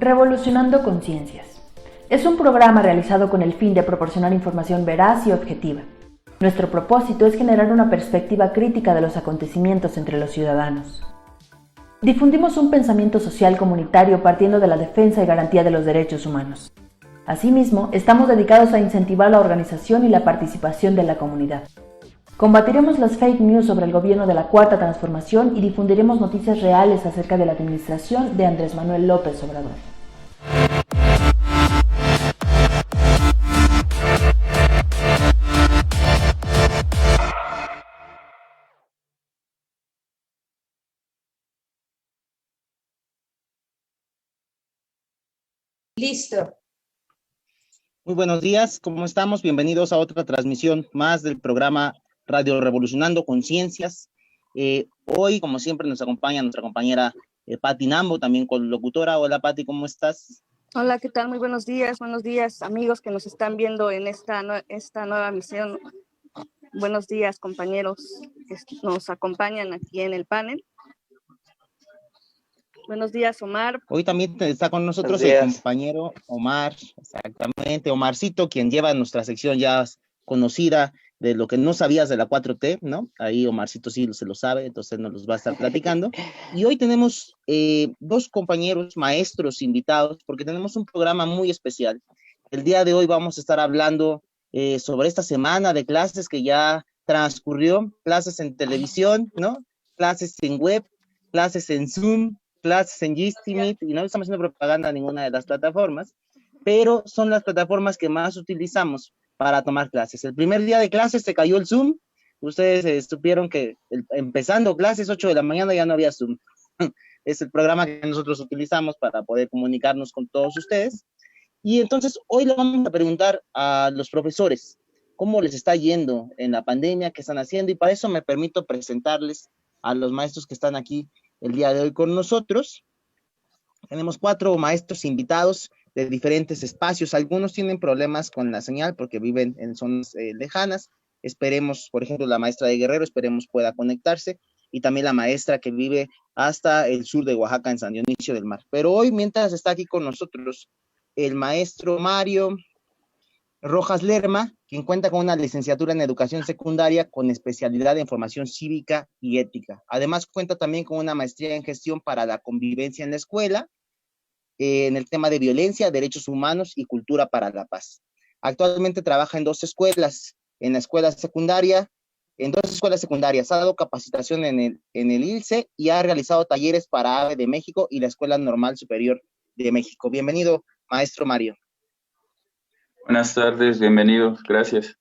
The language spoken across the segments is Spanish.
Revolucionando Conciencias. Es un programa realizado con el fin de proporcionar información veraz y objetiva. Nuestro propósito es generar una perspectiva crítica de los acontecimientos entre los ciudadanos. Difundimos un pensamiento social comunitario partiendo de la defensa y garantía de los derechos humanos. Asimismo, estamos dedicados a incentivar la organización y la participación de la comunidad. Combatiremos las fake news sobre el gobierno de la Cuarta Transformación y difundiremos noticias reales acerca de la administración de Andrés Manuel López Obrador. Listo. Muy buenos días, ¿cómo estamos? Bienvenidos a otra transmisión más del programa Radio Revolucionando Conciencias. Hoy, como siempre, nos acompaña nuestra compañera Patti Nambo, también locutora. Hola, Patti, ¿cómo estás? Hola, ¿qué tal? Muy buenos días amigos que nos están viendo en esta nueva misión. Buenos días, compañeros que nos acompañan aquí en el panel. Buenos días, Omar. Hoy también está con nosotros el compañero Omar, exactamente, Omarcito, quien lleva nuestra sección ya conocida de lo que no sabías de la 4T, ¿no? Ahí Omarcito sí se lo sabe, entonces nos los va a estar platicando. Y hoy tenemos dos compañeros maestros invitados, porque tenemos un programa muy especial. El día de hoy vamos a estar hablando sobre esta semana de clases que ya transcurrió, clases en televisión, ¿no? Clases en web, clases en Zoom, clases en Gistimit, y no estamos haciendo propaganda a ninguna de las plataformas, pero son las plataformas que más utilizamos para tomar clases. El primer día de clases se cayó el Zoom, ustedes supieron que empezando clases 8 de la mañana ya no había Zoom. Es el programa que nosotros utilizamos para poder comunicarnos con todos ustedes. Y entonces hoy le vamos a preguntar a los profesores cómo les está yendo en la pandemia, qué están haciendo, y para eso me permito presentarles a los maestros que están aquí el día de hoy con nosotros. Tenemos 4 maestros invitados de diferentes espacios. Algunos tienen problemas con la señal porque viven en zonas lejanas. Esperemos, por ejemplo, la maestra de Guerrero, esperemos pueda conectarse, y también la maestra que vive hasta el sur de Oaxaca, en San Dionisio del Mar. Pero hoy, mientras está aquí con nosotros el maestro Mario Rojas Lerma, quien cuenta con una licenciatura en educación secundaria con especialidad en formación cívica y ética. Además, cuenta también con una maestría en gestión para la convivencia en la escuela, en el tema de violencia, derechos humanos y cultura para la paz. Actualmente trabaja en 2 escuelas, en la escuela secundaria, en 2 escuelas secundarias. Ha dado capacitación en el ILCE y ha realizado talleres para AVE de México y la Escuela Normal Superior de México. Bienvenido, maestro Mario. Buenas tardes, bienvenidos, gracias.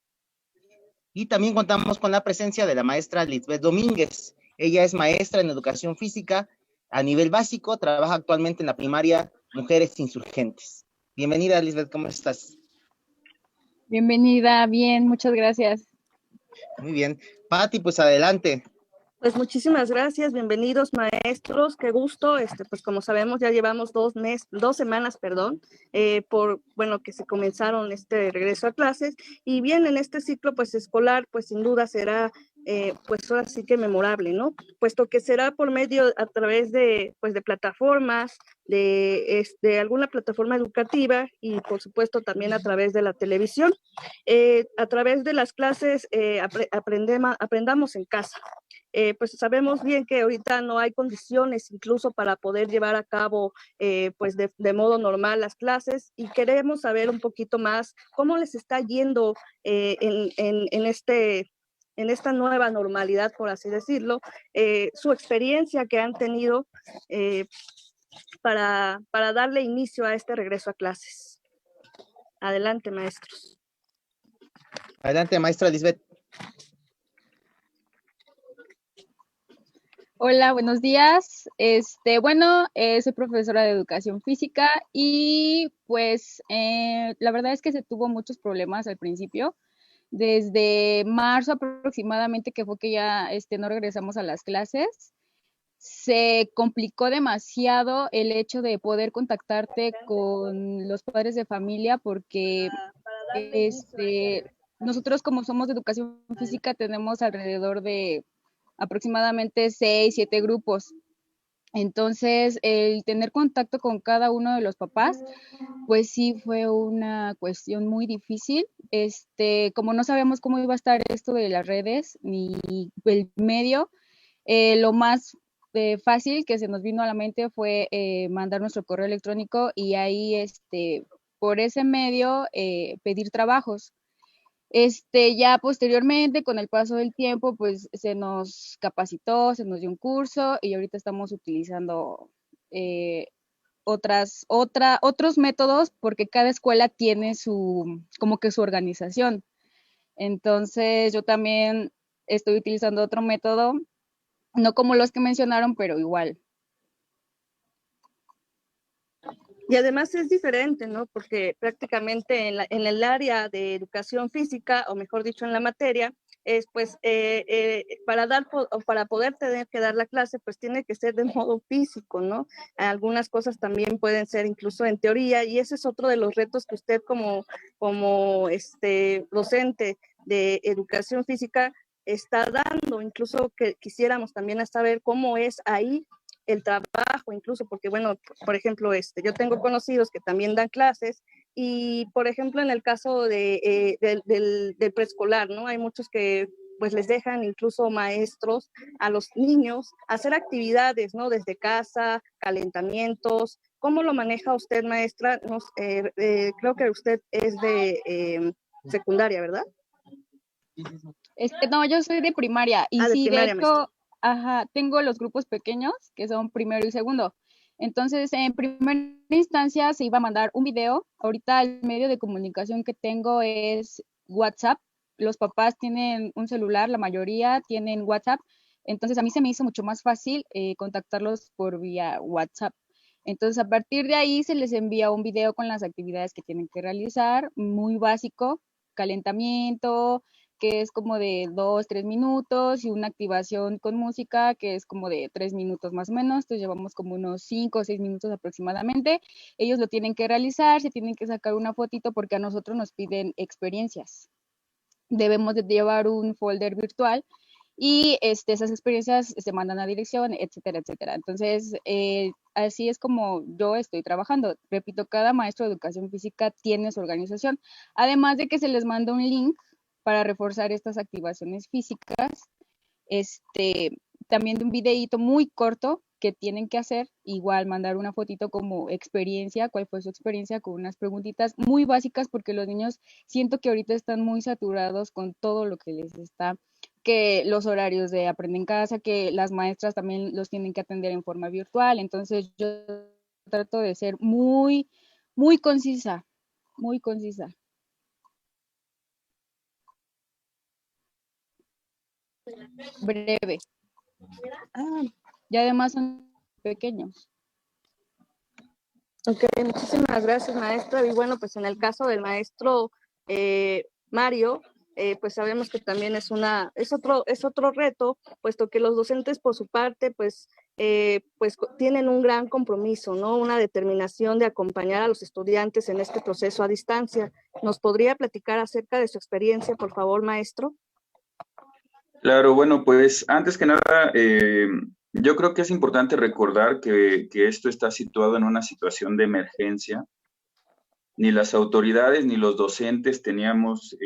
Y también contamos con la presencia de la maestra Lisbeth Domínguez. Ella es maestra en educación física a nivel básico, trabaja actualmente en la primaria Mujeres Insurgentes. Bienvenida, Lisbeth, ¿cómo estás? Bienvenida, bien, muchas gracias. Muy bien. Patti, pues adelante. Pues muchísimas gracias, bienvenidos maestros, qué gusto, pues como sabemos ya llevamos 2 semanas, que se comenzaron este regreso a clases, y bien en este ciclo pues escolar pues sin duda será pues ahora sí que memorable, ¿no? Puesto que será por medio a través de pues de plataformas, de alguna plataforma educativa y por supuesto también a través de la televisión. A través de las clases aprendamos en casa. Pues sabemos bien que ahorita no hay condiciones incluso para poder llevar a cabo pues de modo normal las clases, y queremos saber un poquito más cómo les está yendo en esta nueva normalidad, por así decirlo, su experiencia que han tenido para darle inicio a este regreso a clases. Adelante, maestros. Adelante, maestra Lisbeth. Hola, buenos días. Soy profesora de educación física y pues la verdad es que se tuvo muchos problemas al principio. Desde marzo aproximadamente, que fue que ya no regresamos a las clases, se complicó demasiado el hecho de poder contactarte con los padres de familia porque nosotros, como somos de educación física, tenemos alrededor de aproximadamente 6, 7 grupos. Entonces, el tener contacto con cada uno de los papás, pues sí fue una cuestión muy difícil. Como no sabíamos cómo iba a estar esto de las redes ni el medio, lo más fácil que se nos vino a la mente fue mandar nuestro correo electrónico y ahí, por ese medio, pedir trabajos. Ya posteriormente, con el paso del tiempo, pues se nos capacitó, se nos dio un curso y ahorita estamos utilizando eh, otros métodos porque cada escuela tiene como que su organización. Entonces, yo también estoy utilizando otro método, no como los que mencionaron, pero igual. Y además es diferente, ¿no? Porque prácticamente en el área de educación física, o mejor dicho, en la materia, es pues para poder tener que dar la clase, pues tiene que ser de modo físico, ¿no? Algunas cosas también pueden ser incluso en teoría, y ese es otro de los retos que usted como docente de educación física está dando, incluso que quisiéramos también saber cómo es ahí el trabajo, incluso porque, bueno, por ejemplo, yo tengo conocidos que también dan clases y, por ejemplo, en el caso del preescolar, ¿no? Hay muchos que pues les dejan incluso maestros a los niños hacer actividades, ¿no? Desde casa, calentamientos. ¿Cómo lo maneja usted, maestra? Creo que usted es de secundaria, ¿verdad? No, yo soy de primaria y de sí, de primaria, maestra. hecho, ajá, tengo los grupos pequeños que son primero y segundo. Entonces, en primera instancia se iba a mandar un video. Ahorita el medio de comunicación que tengo es WhatsApp. Los papás tienen un celular, la mayoría tienen WhatsApp. Entonces, a mí se me hizo mucho más fácil contactarlos por vía WhatsApp. Entonces, a partir de ahí se les envía un video con las actividades que tienen que realizar, muy básico, calentamiento, que es como de 2, 3 minutos, y una activación con música que es como de 3 minutos más o menos. Entonces llevamos como unos 5 o 6 minutos aproximadamente. Ellos lo tienen que realizar, se tienen que sacar una fotito porque a nosotros nos piden experiencias. Debemos de llevar un folder virtual y esas experiencias se mandan a dirección, etcétera, etcétera. Entonces, así es como yo estoy trabajando. Repito, cada maestro de educación física tiene su organización, además de que se les manda un link para reforzar estas activaciones físicas, también de un videíto muy corto que tienen que hacer, igual mandar una fotito como experiencia, cuál fue su experiencia, con unas preguntitas muy básicas, porque los niños siento que ahorita están muy saturados con todo lo que les está, que los horarios de aprender en casa, que las maestras también los tienen que atender en forma virtual. Entonces yo trato de ser muy, muy concisa, muy concisa. Breve. Y además son pequeños. Ok, muchísimas gracias, maestra. Y bueno, pues en el caso del maestro Mario, pues sabemos que también es otro reto, puesto que los docentes por su parte, pues tienen un gran compromiso, ¿no? Una determinación de acompañar a los estudiantes en este proceso a distancia. ¿Nos podría platicar acerca de su experiencia, por favor, maestro? Claro, bueno, pues antes que nada, yo creo que es importante recordar que esto está situado en una situación de emergencia. Ni las autoridades ni los docentes teníamos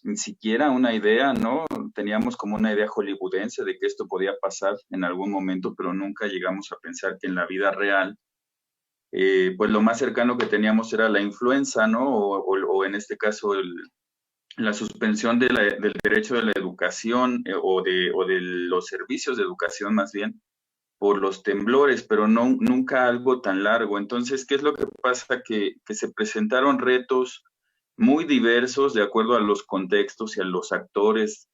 ni siquiera una idea, ¿no? Teníamos como una idea hollywoodense de que esto podía pasar en algún momento, pero nunca llegamos a pensar que en la vida real, pues lo más cercano que teníamos era la influenza, ¿no? O en este caso la suspensión del derecho de la educación o de los servicios de educación más bien, por los temblores, pero nunca algo tan largo. Entonces, ¿qué es lo que pasa? Que se presentaron retos muy diversos de acuerdo a los contextos y a los actores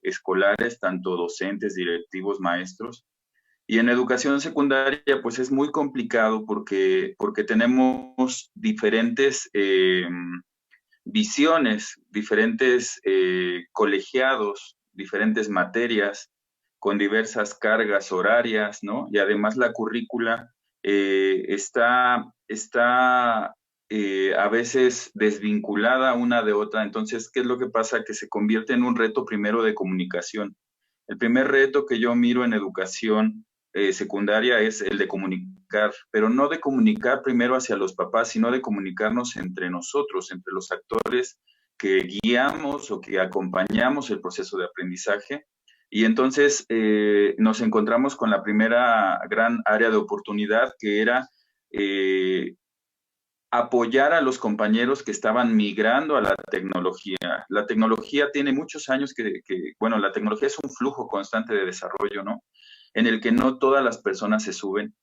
escolares, tanto docentes, directivos, maestros. Y en educación secundaria, pues es muy complicado porque tenemos diferentes visiones, diferentes colegiados, diferentes materias, con diversas cargas horarias, ¿no? Y además la currícula está a veces desvinculada una de otra. Entonces, ¿qué es lo que pasa? Que se convierte en un reto primero de comunicación. El primer reto que yo miro en educación secundaria es el de comunicar, pero no de comunicar primero hacia los papás, sino de comunicarnos entre nosotros, entre los actores que guiamos o que acompañamos el proceso de aprendizaje. Y entonces nos encontramos con la primera gran área de oportunidad, que era apoyar a los compañeros que estaban migrando a la tecnología. La tecnología tiene muchos años bueno, la tecnología es un flujo constante de desarrollo, ¿no? En el que no todas las personas se suben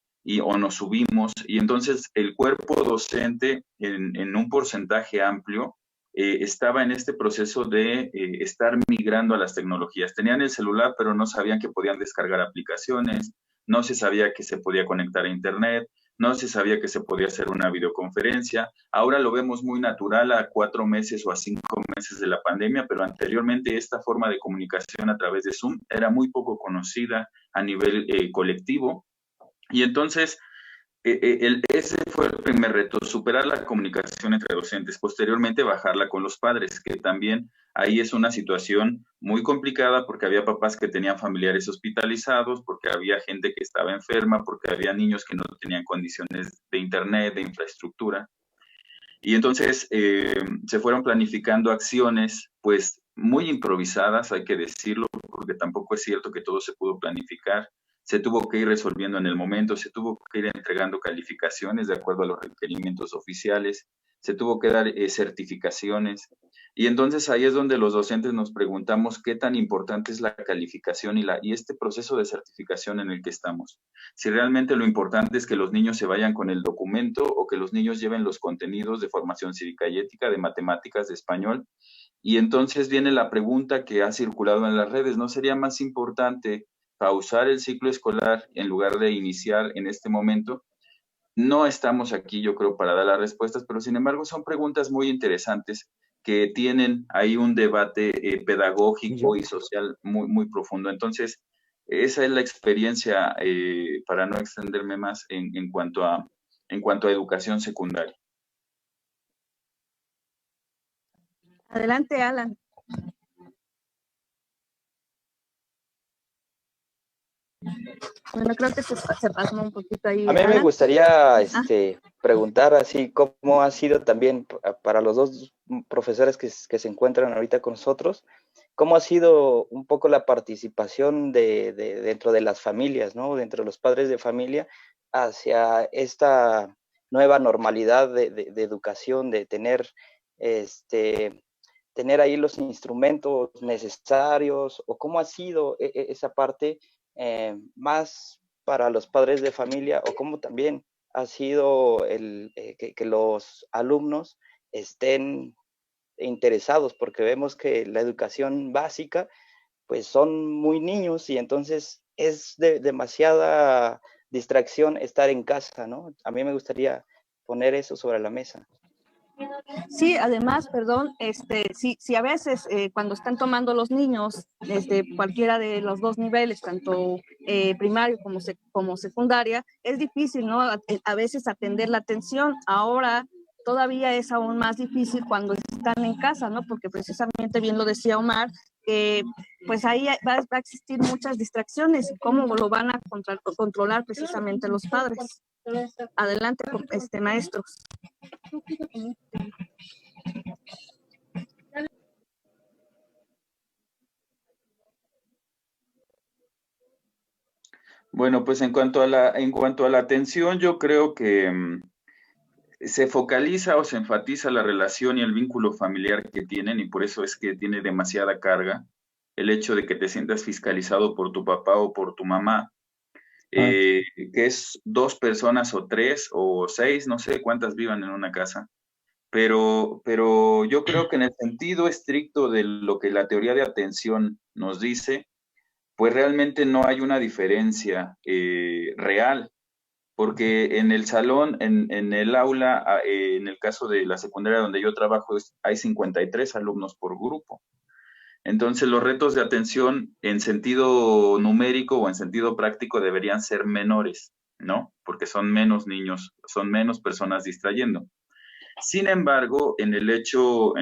o nos subimos, y entonces el cuerpo docente en un porcentaje amplio estaba en este proceso de estar migrando a las tecnologías. Tenían el celular, pero no sabían que podían descargar aplicaciones, no se sabía que se podía conectar a internet, no se sabía que se podía hacer una videoconferencia. Ahora lo vemos muy natural a 4 meses o a 5 meses de la pandemia, pero anteriormente esta forma de comunicación a través de Zoom era muy poco conocida a nivel colectivo. Y entonces, ese fue el primer reto, superar la comunicación entre docentes, posteriormente bajarla con los padres, que también ahí es una situación muy complicada porque había papás que tenían familiares hospitalizados, porque había gente que estaba enferma, porque había niños que no tenían condiciones de internet, de infraestructura. Y entonces se fueron planificando acciones, pues muy improvisadas, hay que decirlo, porque tampoco es cierto que todo se pudo planificar. Se tuvo que ir resolviendo en el momento, se tuvo que ir entregando calificaciones de acuerdo a los requerimientos oficiales, se tuvo que dar certificaciones. Y entonces ahí es donde los docentes nos preguntamos qué tan importante es la calificación y este proceso de certificación en el que estamos. Si realmente lo importante es que los niños se vayan con el documento o que los niños lleven los contenidos de formación cívica y ética, de matemáticas, de español. Y entonces viene la pregunta que ha circulado en las redes, ¿no sería más importante pausar el ciclo escolar en lugar de iniciar en este momento? No estamos aquí, yo creo, para dar las respuestas, pero sin embargo son preguntas muy interesantes que tienen ahí un debate pedagógico y social muy, muy profundo. Entonces, esa es la experiencia, para no extenderme más, en cuanto a educación secundaria. Adelante, Alan. Bueno, creo que se pasó un poquito ahí. A mí me gustaría preguntar así cómo ha sido también para los dos profesores que se encuentran ahorita con nosotros, cómo ha sido un poco la participación dentro de las familias, ¿no? Dentro de los padres de familia hacia esta nueva normalidad de educación, de tener ahí los instrumentos necesarios, o cómo ha sido esa parte más para los padres de familia, o cómo también ha sido que los alumnos estén interesados, porque vemos que la educación básica, pues son muy niños y entonces es demasiada distracción estar en casa, ¿no? A mí me gustaría poner eso sobre la mesa. Sí, además, perdón, si a veces cuando están tomando los niños desde cualquiera de los dos niveles, tanto primario como secundaria, es difícil, ¿no? A veces atender la atención. Ahora todavía es aún más difícil cuando están en casa, ¿no? Porque precisamente bien lo decía Omar, pues ahí va a existir muchas distracciones. ¿Cómo lo van a controlar precisamente los padres? Adelante, maestros. Bueno, pues en cuanto a la atención, yo creo que se focaliza o se enfatiza la relación y el vínculo familiar que tienen, y por eso es que tiene demasiada carga el hecho de que te sientas fiscalizado por tu papá o por tu mamá, que es 2 personas o 3 o 6, no sé cuántas vivan en una casa, pero yo creo que en el sentido estricto de lo que la teoría de atención nos dice, pues realmente no hay una diferencia real, porque en el salón, en el aula, en el caso de la secundaria donde yo trabajo, hay 53 alumnos por grupo. Entonces, los retos de atención en sentido numérico o en sentido práctico deberían ser menores, ¿no? Porque son menos niños, son menos personas distrayendo. Sin embargo, en el hecho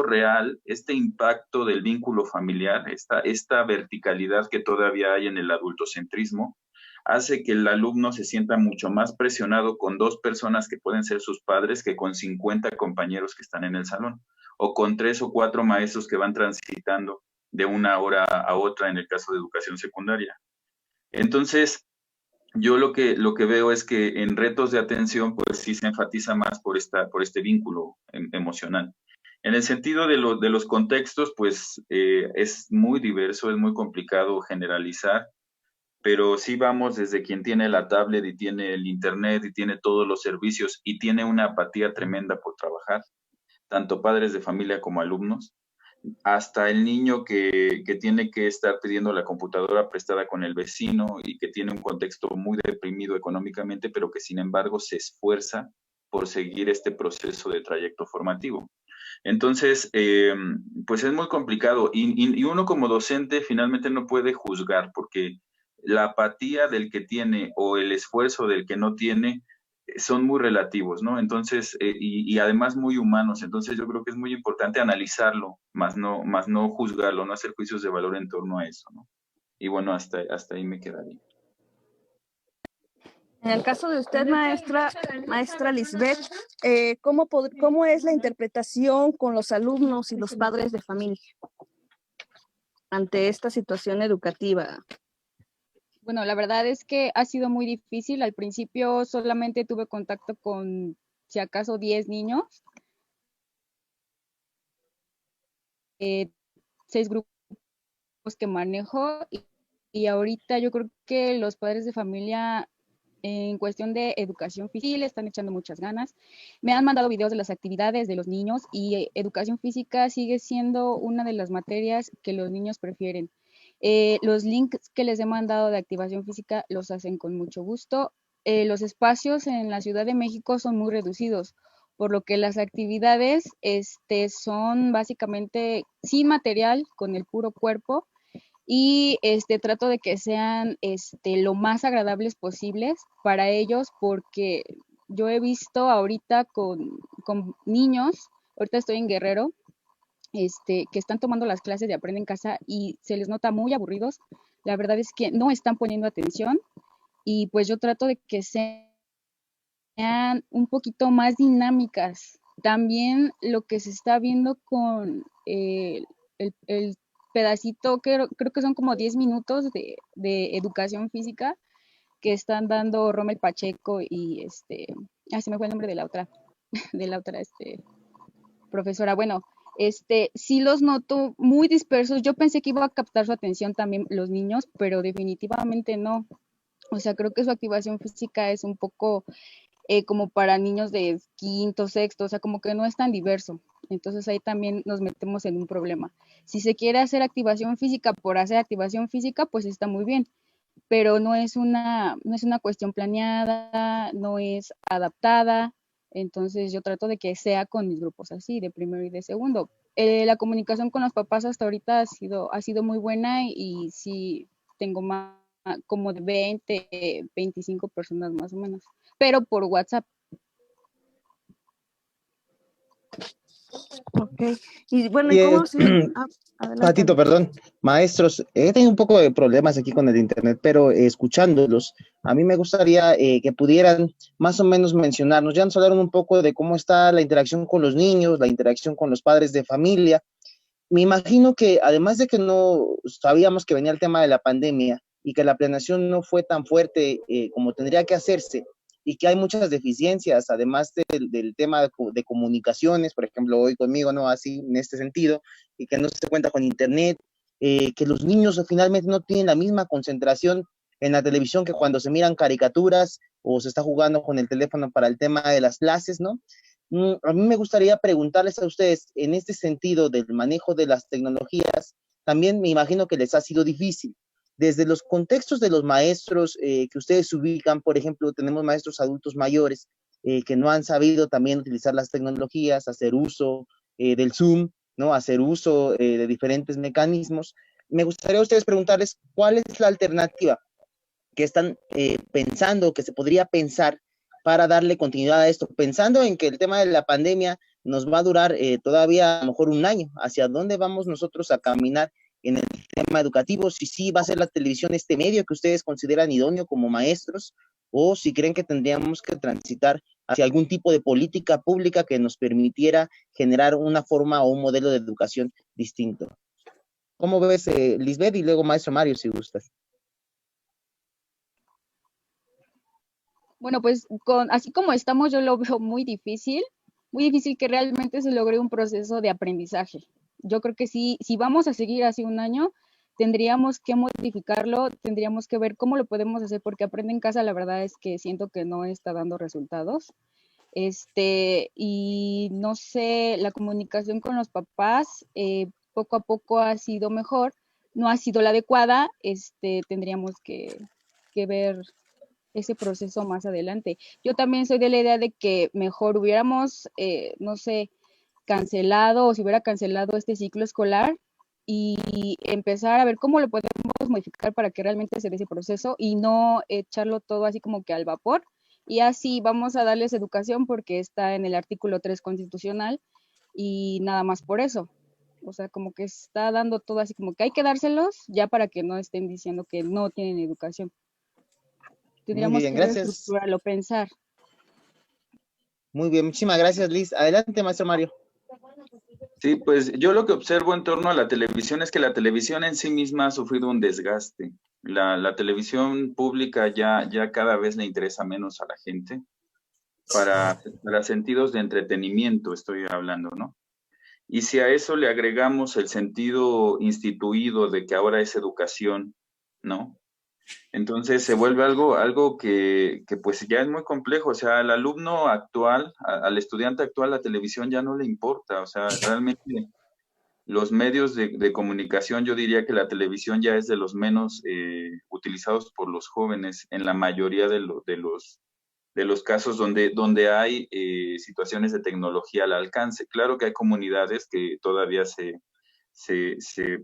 real, este impacto del vínculo familiar, esta verticalidad que todavía hay en el adultocentrismo, hace que el alumno se sienta mucho más presionado con 2 personas que pueden ser sus padres que con 50 compañeros que están en el salón, o con 3 o 4 maestros que van transitando de una hora a otra en el caso de educación secundaria. Entonces, yo lo que veo es que en retos de atención, pues sí se enfatiza más por este vínculo emocional. En el sentido de los contextos, pues es muy diverso, es muy complicado generalizar, pero sí vamos desde quien tiene la tablet y tiene el internet y tiene todos los servicios y tiene una apatía tremenda por trabajar, tanto padres de familia como alumnos, hasta el niño que tiene que estar pidiendo la computadora prestada con el vecino y que tiene un contexto muy deprimido económicamente, pero que sin embargo se esfuerza por seguir este proceso de trayecto formativo. Entonces, pues es muy complicado y uno como docente finalmente no puede juzgar porque la apatía del que tiene o el esfuerzo del que no tiene son muy relativos, ¿no? Entonces, y además muy humanos. Entonces, yo creo que es muy importante analizarlo, más no juzgarlo, no hacer juicios de valor en torno a eso, ¿no? Y bueno, hasta ahí me quedaría. En el caso de usted, maestra Lisbeth, ¿cómo es la interpretación con los alumnos y los padres de familia ante esta situación educativa? Bueno, la verdad es que ha sido muy difícil. Al principio solamente tuve contacto con, si acaso, 10 niños. 6 grupos que manejo y ahorita yo creo que los padres de familia en cuestión de educación física le están echando muchas ganas. Me han mandado videos de las actividades de los niños y educación física sigue siendo una de las materias que los niños prefieren. Los links que les he mandado de activación física los hacen con mucho gusto. Los espacios en la Ciudad de México son muy reducidos, por lo que las actividades son básicamente sin material, con el puro cuerpo, y trato de que sean lo más agradables posibles para ellos, porque yo he visto ahorita con niños, ahorita estoy en Guerrero, que están tomando las clases de Aprende en Casa y se les nota muy aburridos. La verdad es que no están poniendo atención y pues yo trato de que sean un poquito más dinámicas. También lo que se está viendo con el pedacito, creo que son como 10 minutos de educación física que están dando Rommel Pacheco y se me fue el nombre de la otra profesora. Bueno, sí los noto muy dispersos. Yo pensé que iba a captar su atención también los niños, pero definitivamente no. O sea, creo que su activación física es un poco como para niños de quinto, sexto, o sea, como que no es tan diverso. Entonces ahí también nos metemos en un problema. Si se quiere hacer activación física por hacer activación física, pues está muy bien, pero no es una cuestión planeada, no es adaptada. Entonces yo trato de que sea con mis grupos así, de primero y de segundo. La comunicación con los papás hasta ahorita ha sido muy buena y sí tengo más como de 20, 25 personas más o menos, pero por WhatsApp. Ok, y bueno, ¿y cómo Patito, perdón, maestros, he tenido un poco de problemas aquí con el internet, pero escuchándolos, a mí me gustaría que pudieran más o menos mencionarnos, ya nos hablaron un poco de cómo está la interacción con los niños, la interacción con los padres de familia. Me imagino que además de que no sabíamos que venía el tema de la pandemia y que la planeación no fue tan fuerte como tendría que hacerse, y que hay muchas deficiencias, además del tema de comunicaciones, por ejemplo, hoy conmigo, ¿no? Así, en este sentido, y que no se cuenta con internet, que los niños finalmente no tienen la misma concentración en la televisión que cuando se miran caricaturas o se está jugando con el teléfono para el tema de las clases, ¿no? A mí me gustaría preguntarles a ustedes, en este sentido del manejo de las tecnologías, también me imagino que les ha sido difícil. Desde los contextos de los maestros que ustedes ubican, por ejemplo, tenemos maestros adultos mayores que no han sabido también utilizar las tecnologías, hacer uso del Zoom, ¿no? Hacer uso de diferentes mecanismos. Me gustaría a ustedes preguntarles cuál es la alternativa que están pensando, que se podría pensar para darle continuidad a esto, pensando en que el tema de la pandemia nos va a durar todavía a lo mejor un año. ¿Hacia dónde vamos nosotros a caminar en el tema educativo, si sí va a ser la televisión este medio que ustedes consideran idóneo como maestros, o si creen que tendríamos que transitar hacia algún tipo de política pública que nos permitiera generar una forma o un modelo de educación distinto. ¿Cómo ves, Lisbeth? Y luego maestro Mario, si gustas. Bueno, pues así como estamos, yo lo veo muy difícil que realmente se logre un proceso de aprendizaje. Yo creo que sí, si vamos a seguir así un año, tendríamos que modificarlo, tendríamos que ver cómo lo podemos hacer, porque Aprende en Casa, la verdad es que siento que no está dando resultados. Y no sé, la comunicación con los papás poco a poco ha sido mejor, no ha sido la adecuada, tendríamos que ver ese proceso más adelante. Yo también soy de la idea de que mejor hubiéramos, no sé, cancelado o si hubiera cancelado este ciclo escolar y empezar a ver cómo lo podemos modificar para que realmente se dé ese proceso y no echarlo todo así como que al vapor. Y así vamos a darles educación porque está en el artículo 3 constitucional y nada más por eso. O sea, como que está dando todo así como que hay que dárselos ya para que no estén diciendo que no tienen educación. Tendríamos Muy bien, que gracias. reestructurarlo, pensar. Muy bien, muchísimas gracias, Liz. Adelante, maestro Mario. Sí, pues yo lo que observo en torno a la televisión es que la televisión en sí misma ha sufrido un desgaste. La televisión pública ya cada vez le interesa menos a la gente para sentidos de entretenimiento, estoy hablando, ¿no? Y si a eso le agregamos el sentido instituido de que ahora es educación, ¿no? Entonces se vuelve algo que pues ya es muy complejo. O sea, al alumno actual, al estudiante actual, la televisión ya no le importa. O sea, realmente los medios de comunicación, yo diría que la televisión ya es de los menos utilizados por los jóvenes en la mayoría de los casos donde hay situaciones de tecnología al alcance. Claro que hay comunidades que todavía se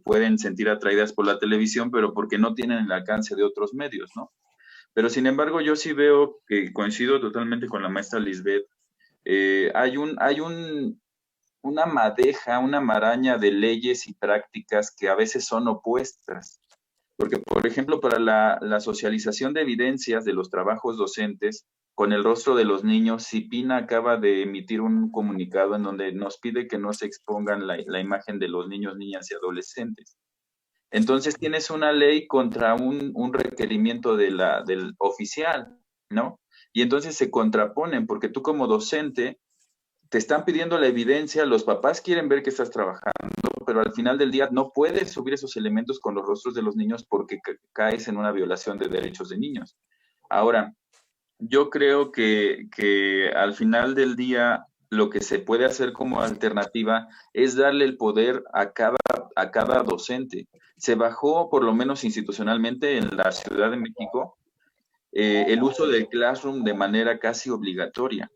pueden sentir atraídas por la televisión, pero porque no tienen el alcance de otros medios, ¿no? Pero sin embargo, yo sí veo que coincido totalmente con la maestra Lisbeth. Hay una madeja, una maraña de leyes y prácticas que a veces son opuestas. Porque, por ejemplo, para la socialización de evidencias de los trabajos docentes, con el rostro de los niños, CIPINA acaba de emitir un comunicado en donde nos pide que no se expongan la imagen de los niños, niñas y adolescentes. Entonces tienes una ley contra un requerimiento del oficial, ¿no? Y entonces se contraponen, porque tú como docente te están pidiendo la evidencia, los papás quieren ver que estás trabajando, pero al final del día no puedes subir esos elementos con los rostros de los niños porque caes en una violación de derechos de niños. Ahora, yo creo que al final del día lo que se puede hacer como alternativa es darle el poder a cada docente. Se bajó, por lo menos institucionalmente, en la Ciudad de México, el uso del Classroom de manera casi obligatoria.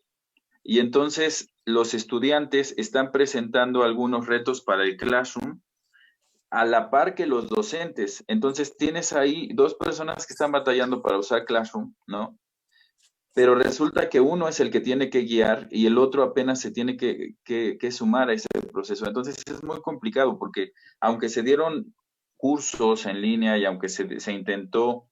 Y entonces los estudiantes están presentando algunos retos para el Classroom a la par que los docentes. Entonces tienes ahí dos personas que están batallando para usar Classroom, ¿no? Pero resulta que uno es el que tiene que guiar y el otro apenas se tiene que sumar a ese proceso. Entonces es muy complicado porque aunque se dieron cursos en línea y aunque se intentó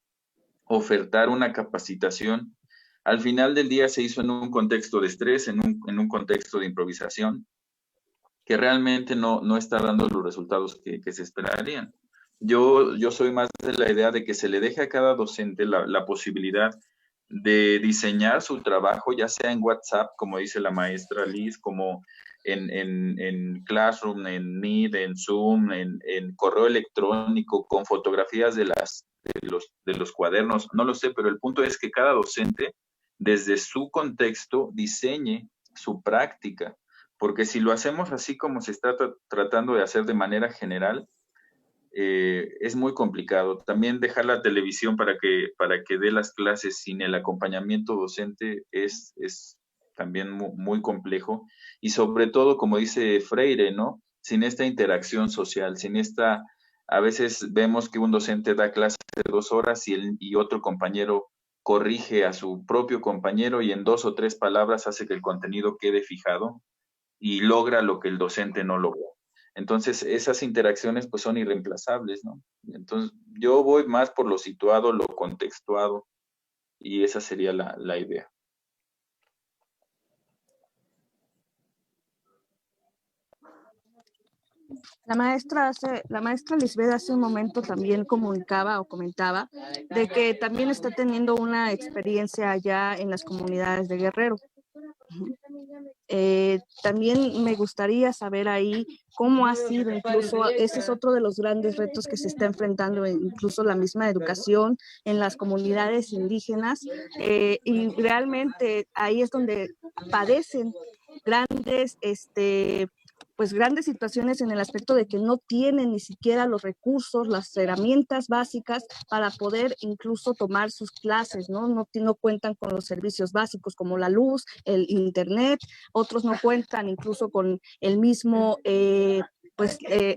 ofertar una capacitación, al final del día se hizo en un contexto de estrés, en un contexto de improvisación, que realmente no está dando los resultados que se esperarían. Yo soy más de la idea de que se le deje a cada docente la posibilidad de diseñar su trabajo, ya sea en WhatsApp, como dice la maestra Liz, como en Classroom, en Meet, en Zoom, en correo electrónico, con fotografías de los cuadernos, no lo sé, pero el punto es que cada docente, desde su contexto, diseñe su práctica, porque si lo hacemos así como se está tratando de hacer de manera general, es muy complicado. También dejar la televisión para que dé las clases sin el acompañamiento docente es también muy complejo. Y sobre todo, como dice Freire, ¿no? Sin esta interacción social, a veces vemos que un docente da clase de 2 horas y otro compañero corrige a su propio compañero y en 2 o 3 palabras hace que el contenido quede fijado y logra lo que el docente no logró. Entonces, esas interacciones pues son irreemplazables, ¿no? Entonces, yo voy más por lo situado, lo contextuado, y esa sería la idea. La maestra Lisbeth hace un momento también comunicaba o comentaba de que también está teniendo una experiencia allá en las comunidades de Guerrero. También me gustaría saber ahí cómo ha sido, incluso ese es otro de los grandes retos que se está enfrentando, incluso la misma educación en las comunidades indígenas, y realmente ahí es donde padecen grandes, pues grandes situaciones en el aspecto de que no tienen ni siquiera los recursos, las herramientas básicas para poder incluso tomar sus clases, ¿no? No cuentan con los servicios básicos como la luz, el internet, otros no cuentan incluso con el mismo,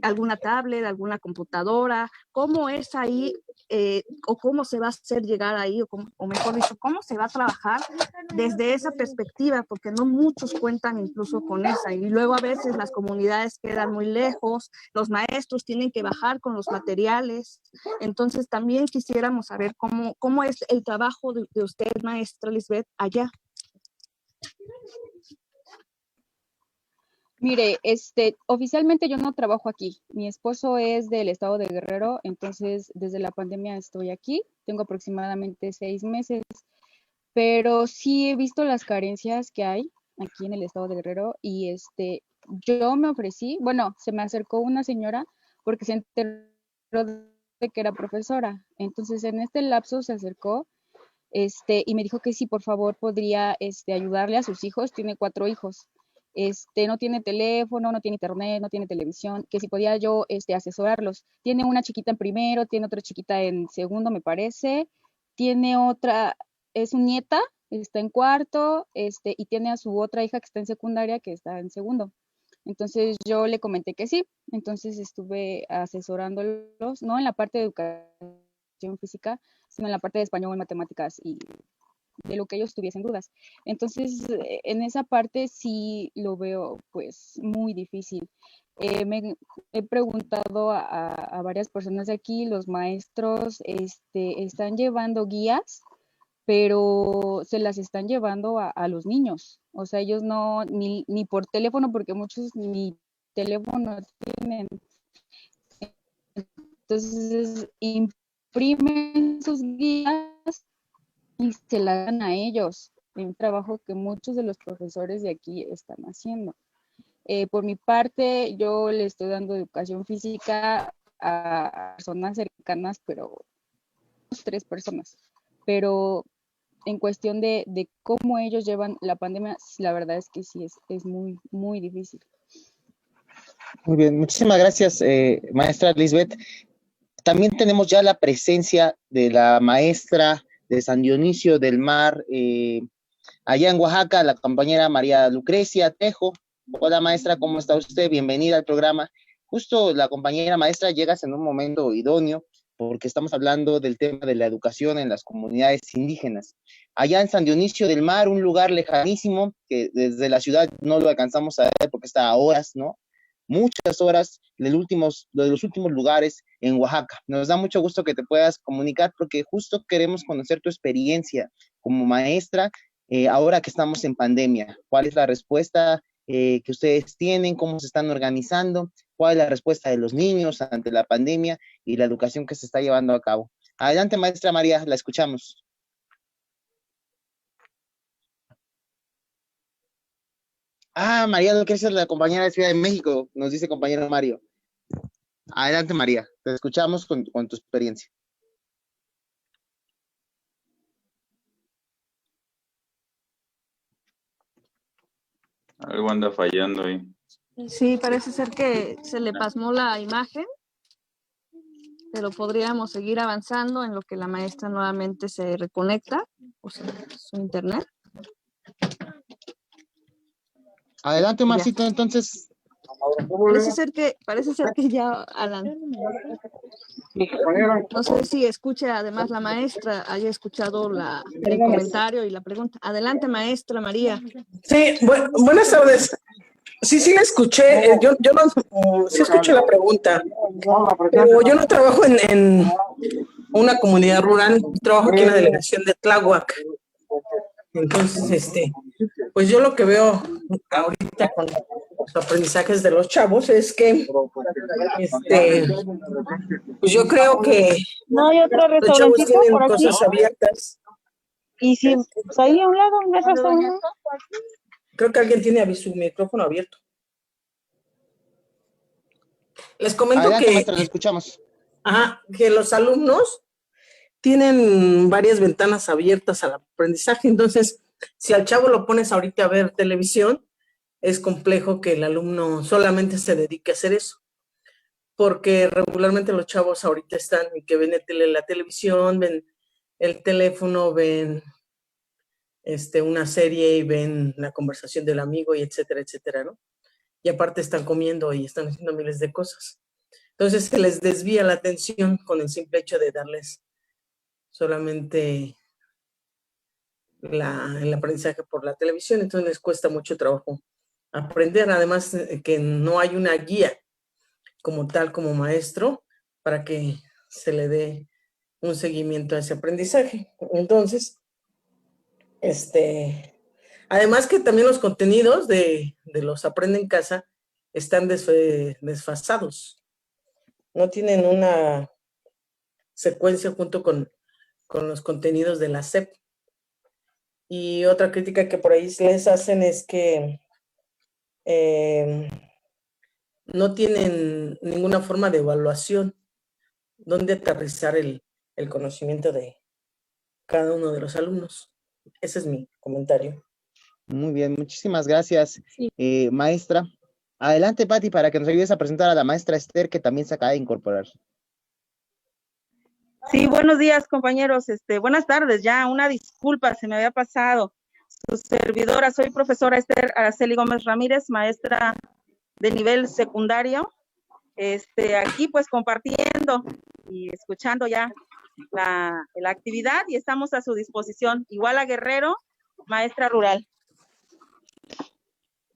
alguna tablet, alguna computadora. ¿Cómo es ahí o cómo se va a hacer llegar ahí, o mejor dicho, cómo se va a trabajar desde esa perspectiva? Porque no muchos cuentan incluso con esa, y luego a veces las comunidades quedan muy lejos, los maestros tienen que bajar con los materiales. Entonces también quisiéramos saber cómo es el trabajo de usted, maestra Lisbeth, allá. Mire, oficialmente yo no trabajo aquí. Mi esposo es del estado de Guerrero, entonces desde la pandemia estoy aquí. Tengo aproximadamente 6 meses, pero sí he visto las carencias que hay aquí en el estado de Guerrero y yo me ofrecí, bueno, se me acercó una señora porque se enteró de que era profesora. Entonces en este lapso se acercó y me dijo que sí, por favor, podría ayudarle a sus hijos. Tiene 4 hijos. No tiene teléfono, no tiene internet, no tiene televisión, que si podía yo asesorarlos. Tiene una chiquita en primero, tiene otra chiquita en segundo, me parece, tiene otra, es su nieta, está en cuarto, y tiene a su otra hija que está en secundaria, que está en segundo. Entonces yo le comenté que sí, entonces estuve asesorándolos, no en la parte de educación física, sino en la parte de español, matemáticas y de lo que ellos tuviesen dudas. Entonces, en esa parte sí lo veo pues muy difícil. Me he preguntado a varias personas de aquí, los maestros están llevando guías, pero se las están llevando a los niños. O sea, ellos no, ni por teléfono, porque muchos ni teléfono tienen. Entonces, imprimen sus guías y se la dan a ellos, un trabajo que muchos de los profesores de aquí están haciendo. Por mi parte, yo le estoy dando educación física a personas cercanas, pero 3 personas. Pero en cuestión de cómo ellos llevan la pandemia, la verdad es que sí, es muy, muy difícil. Muy bien, muchísimas gracias, maestra Lisbeth. También tenemos ya la presencia de la maestra de San Dionisio del Mar, allá en Oaxaca, la compañera María Lucrecia Tejo. Hola maestra, ¿cómo está usted? Bienvenida al programa. Justo la compañera maestra llegas en un momento idóneo, porque estamos hablando del tema de la educación en las comunidades indígenas. Allá en San Dionisio del Mar, un lugar lejanísimo, que desde la ciudad no lo alcanzamos a ver porque está a horas, ¿no? Muchas horas de los últimos lugares en Oaxaca. Nos da mucho gusto que te puedas comunicar porque justo queremos conocer tu experiencia como maestra ahora que estamos en pandemia. ¿Cuál es la respuesta que ustedes tienen? ¿Cómo se están organizando? ¿Cuál es la respuesta de los niños ante la pandemia y la educación que se está llevando a cabo? Adelante, maestra María, la escuchamos. Ah, María Lucrecia es la compañera de Ciudad de México, nos dice compañero Mario. Adelante, María, te escuchamos con tu experiencia. Algo anda fallando ahí. Sí, parece ser que se le pasmó la imagen, pero podríamos seguir avanzando en lo que la maestra nuevamente se reconecta, o sea, su internet. Adelante, Marcito, ya. Entonces. Parece ser que ya, Alan. No sé si escuche además la maestra, haya escuchado el comentario y la pregunta. Adelante, maestra María. Sí, buenas tardes. Sí la escuché, yo no, sí escuché la pregunta, pero yo no trabajo en una comunidad rural, trabajo aquí en la delegación de Tláhuac. Entonces, pues yo lo que veo ahorita con los aprendizajes de los chavos es que, pues yo creo que no hay otro los chavos restaurantito tienen por aquí. cosas abiertas. Y si, pues ahí a un lado, un restaurante. Creo que alguien tiene su micrófono abierto. Les comento Adelante, que, maestra, lo escuchamos. que los alumnos tienen varias ventanas abiertas al aprendizaje. Entonces, si al chavo lo pones ahorita a ver televisión, es complejo que el alumno solamente se dedique a hacer eso. Porque regularmente los chavos ahorita están y que ven la televisión, ven el teléfono, ven una serie y ven la conversación del amigo y etcétera, etcétera, ¿no? Y aparte están comiendo y están haciendo miles de cosas. Entonces se les desvía la atención con el simple hecho de darles solamente el aprendizaje por la televisión, entonces les cuesta mucho trabajo aprender, además que no hay una guía como tal, como maestro, para que se le dé un seguimiento a ese aprendizaje. Entonces, además que también los contenidos de los Aprende en Casa están desfasados, no tienen una secuencia junto con los contenidos de la SEP. Y otra crítica que por ahí les hacen es que no tienen ninguna forma de evaluación donde aterrizar el conocimiento de cada uno de los alumnos. Ese es mi comentario. Muy bien, muchísimas gracias, Sí. Maestra. Adelante, Pati, para que nos ayudes a presentar a la maestra Esther, que también se acaba de incorporar. Sí, buenos días, compañeros. Buenas tardes, ya una disculpa, se me había pasado. Su servidora, soy profesora Esther Araceli Gómez Ramírez, maestra de nivel secundario. Aquí pues compartiendo y escuchando ya la actividad y estamos a su disposición. Igual a Guerrero, maestra rural.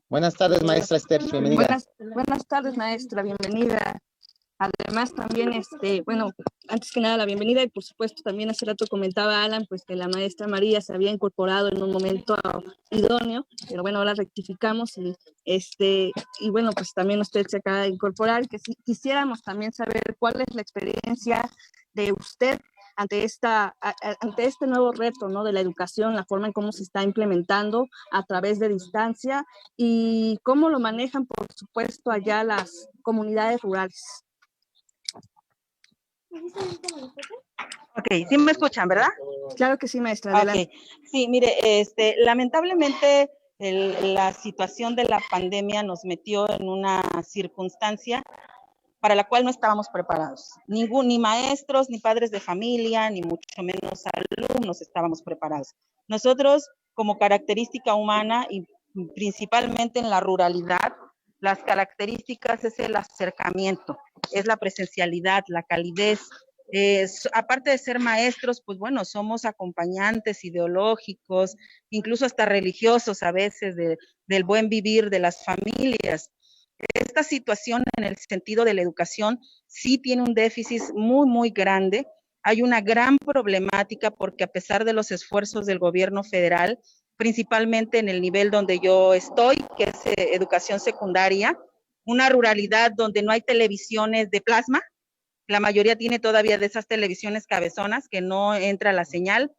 Buenas tardes, maestra Esther, bienvenida. Buenas tardes, maestra, bienvenida. Además también, bueno, antes que nada la bienvenida y por supuesto también hace rato comentaba Alan, pues que la maestra María se había incorporado en un momento idóneo, pero bueno, ahora rectificamos y bueno, pues también usted se acaba de incorporar, que quisiéramos también saber cuál es la experiencia de usted ante este nuevo reto, ¿no? De la educación, la forma en cómo se está implementando a través de distancia y cómo lo manejan, por supuesto, allá las comunidades rurales. Ok, sí me escuchan, ¿verdad? Claro que sí, maestra, adelante. Okay. Sí, mire, lamentablemente la situación de la pandemia nos metió en una circunstancia para la cual no estábamos preparados. Ni maestros, ni padres de familia, ni mucho menos alumnos estábamos preparados. Nosotros, como característica humana y principalmente en la ruralidad, las características es el acercamiento, es la presencialidad, la calidez. Aparte de ser maestros, pues bueno, somos acompañantes ideológicos, incluso hasta religiosos a veces del buen vivir de las familias. Esta situación en el sentido de la educación sí tiene un déficit muy, muy grande. Hay una gran problemática porque a pesar de los esfuerzos del gobierno federal, principalmente en el nivel donde yo estoy, que es educación secundaria, una ruralidad donde no hay televisiones de plasma, la mayoría tiene todavía de esas televisiones cabezonas que no entra la señal.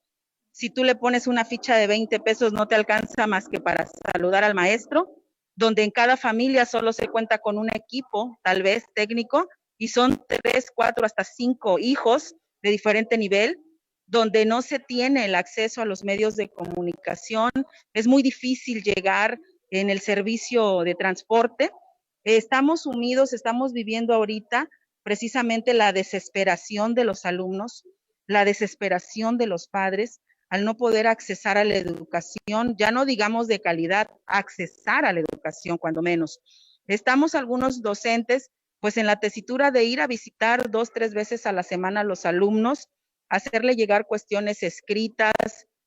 Si tú le pones una ficha de 20 pesos no te alcanza más que para saludar al maestro, donde en cada familia solo se cuenta con un equipo, tal vez técnico, y son 3, 4, hasta 5 hijos de diferente nivel, donde no se tiene el acceso a los medios de comunicación, es muy difícil llegar en el servicio de transporte. Estamos sumidos, estamos viviendo ahorita precisamente la desesperación de los alumnos, la desesperación de los padres, al no poder accesar a la educación, ya no digamos de calidad, accesar a la educación cuando menos. Estamos algunos docentes pues en la tesitura de ir a visitar 2, 3 veces a la semana a los alumnos, hacerle llegar cuestiones escritas,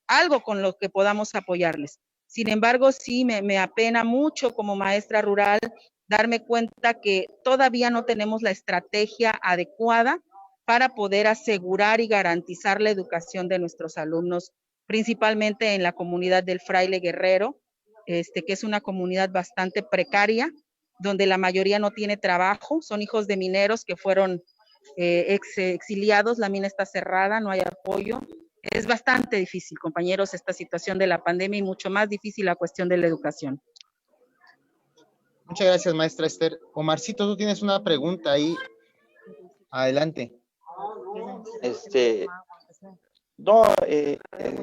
algo con lo que podamos apoyarles. Sin embargo, sí me apena mucho como maestra rural darme cuenta que todavía no tenemos la estrategia adecuada para poder asegurar y garantizar la educación de nuestros alumnos, principalmente en la comunidad del Fraile Guerrero, que es una comunidad bastante precaria, donde la mayoría no tiene trabajo, son hijos de mineros que fueron exiliados, la mina está cerrada, no hay apoyo. Es bastante difícil, compañeros, esta situación de la pandemia y mucho más difícil la cuestión de la educación. Muchas gracias, maestra Esther. Omarcito, tú tienes una pregunta ahí. Adelante. No,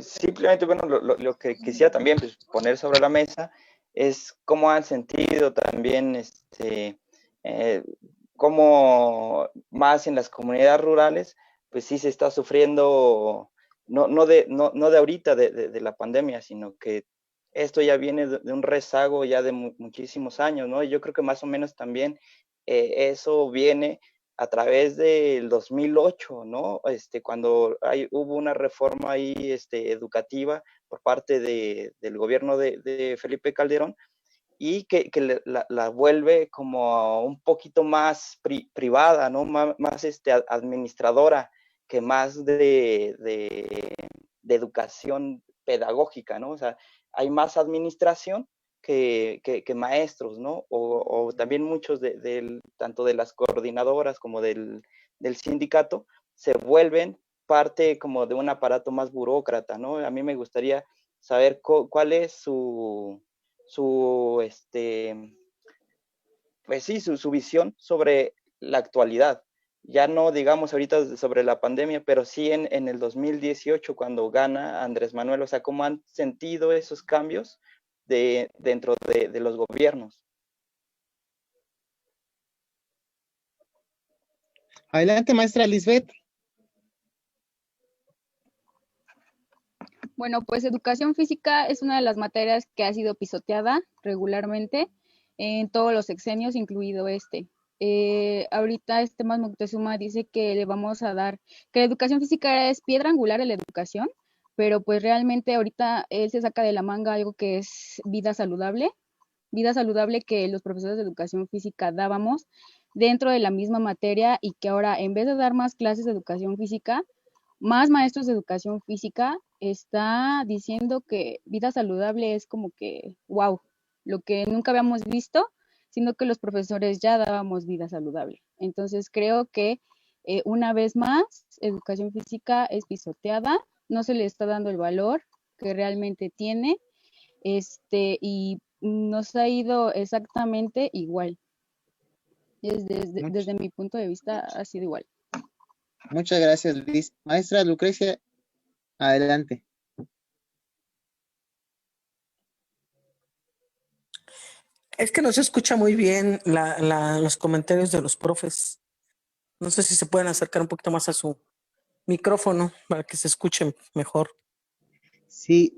simplemente, bueno, lo que quisiera también pues, poner sobre la mesa es cómo han sentido también, cómo más en las comunidades rurales, pues sí se está sufriendo, no de ahorita de la pandemia, sino que esto ya viene de un rezago ya de muchísimos años, ¿no? Y yo creo que más o menos también eso viene a través del 2008, ¿no? Cuando hubo una reforma ahí educativa por parte del gobierno de Felipe Calderón y que la vuelve como un poquito más privada, ¿no? Más administradora que más de educación pedagógica, ¿no? O sea, hay más administración que maestros, ¿no? O también muchos tanto de las coordinadoras como del sindicato se vuelven parte como de un aparato más burócrata, ¿no? A mí me gustaría saber cuál es pues sí, su visión sobre la actualidad. Ya no digamos ahorita sobre la pandemia, pero sí en el 2018 cuando gana Andrés Manuel, o sea, cómo han sentido esos cambios dentro de los gobiernos. Adelante, maestra Lisbeth. Bueno, pues educación física es una de las materias que ha sido pisoteada regularmente en todos los sexenios, incluido este. Ahorita Más Moctezuma dice que le vamos a dar, que la educación física es piedra angular en la educación, pero pues realmente ahorita él se saca de la manga algo que es vida saludable que los profesores de educación física dábamos dentro de la misma materia y que ahora en vez de dar más clases de educación física, más maestros de educación física está diciendo que vida saludable es como que, wow, lo que nunca habíamos visto, sino que los profesores ya dábamos vida saludable. Entonces creo que una vez más, educación física es pisoteada, no se le está dando el valor que realmente tiene, y nos ha ido exactamente igual. Desde mi punto de vista ha sido igual. Muchas gracias, Luis. Maestra Lucrecia, adelante. Es que no se escucha muy bien los comentarios de los profes. No sé si se pueden acercar un poquito más a su micrófono para que se escuchen mejor. Sí,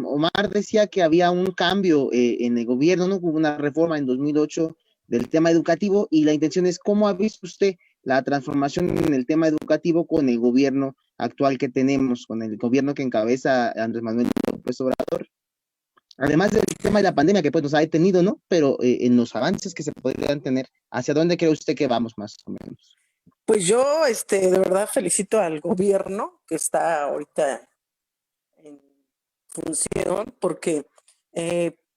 Omar decía que había un cambio en el gobierno, ¿no? Hubo una reforma en 2008 del tema educativo y la intención es cómo ha visto usted la transformación en el tema educativo con el gobierno actual que tenemos, con el gobierno que encabeza Andrés Manuel López Obrador. Además del tema de la pandemia que pues nos ha detenido, ¿no? Pero en los avances que se podrían tener, ¿hacia dónde cree usted que vamos más o menos? Pues yo, de verdad felicito al gobierno que está ahorita en función, porque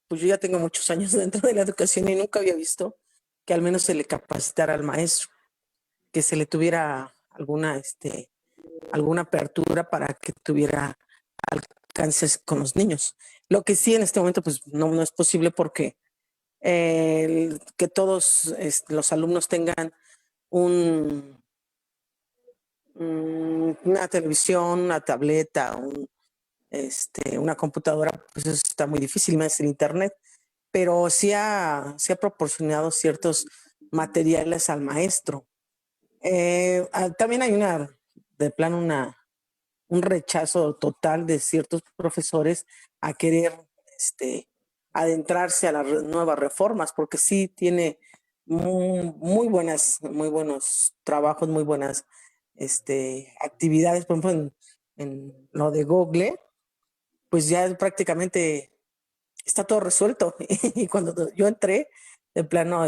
pues yo ya tengo muchos años dentro de la educación y nunca había visto que al menos se le capacitara al maestro, que se le tuviera alguna apertura para que tuviera alcances con los niños. Lo que sí en este momento pues no es posible porque que todos los alumnos tengan una televisión, una tableta, una computadora, pues eso está muy difícil, más el internet, pero sí ha proporcionado ciertos materiales al maestro. También hay de plano un rechazo total de ciertos profesores a querer adentrarse a las nuevas reformas, porque sí tiene muy buenos trabajos, muy buenas actividades. Por ejemplo, en lo de Google, pues ya prácticamente está todo resuelto. Y cuando yo entré, de plano,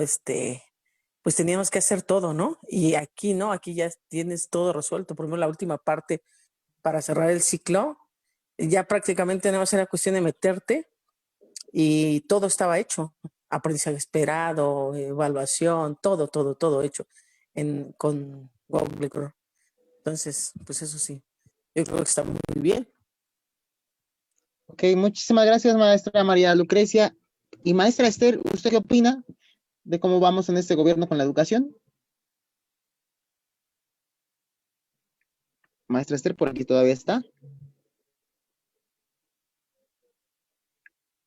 pues teníamos que hacer todo, ¿no? Y aquí no, aquí ya tienes todo resuelto. Por ejemplo, la última parte para cerrar el ciclo, ya prácticamente nada más era cuestión de meterte y todo estaba hecho. Aprendizaje esperado, evaluación, todo hecho con Google. Entonces, pues eso sí, yo creo que está muy bien. Ok, muchísimas gracias, maestra María Lucrecia. Y maestra Esther, ¿usted qué opina de cómo vamos en este gobierno con la educación? Maestra Esther, por aquí todavía está.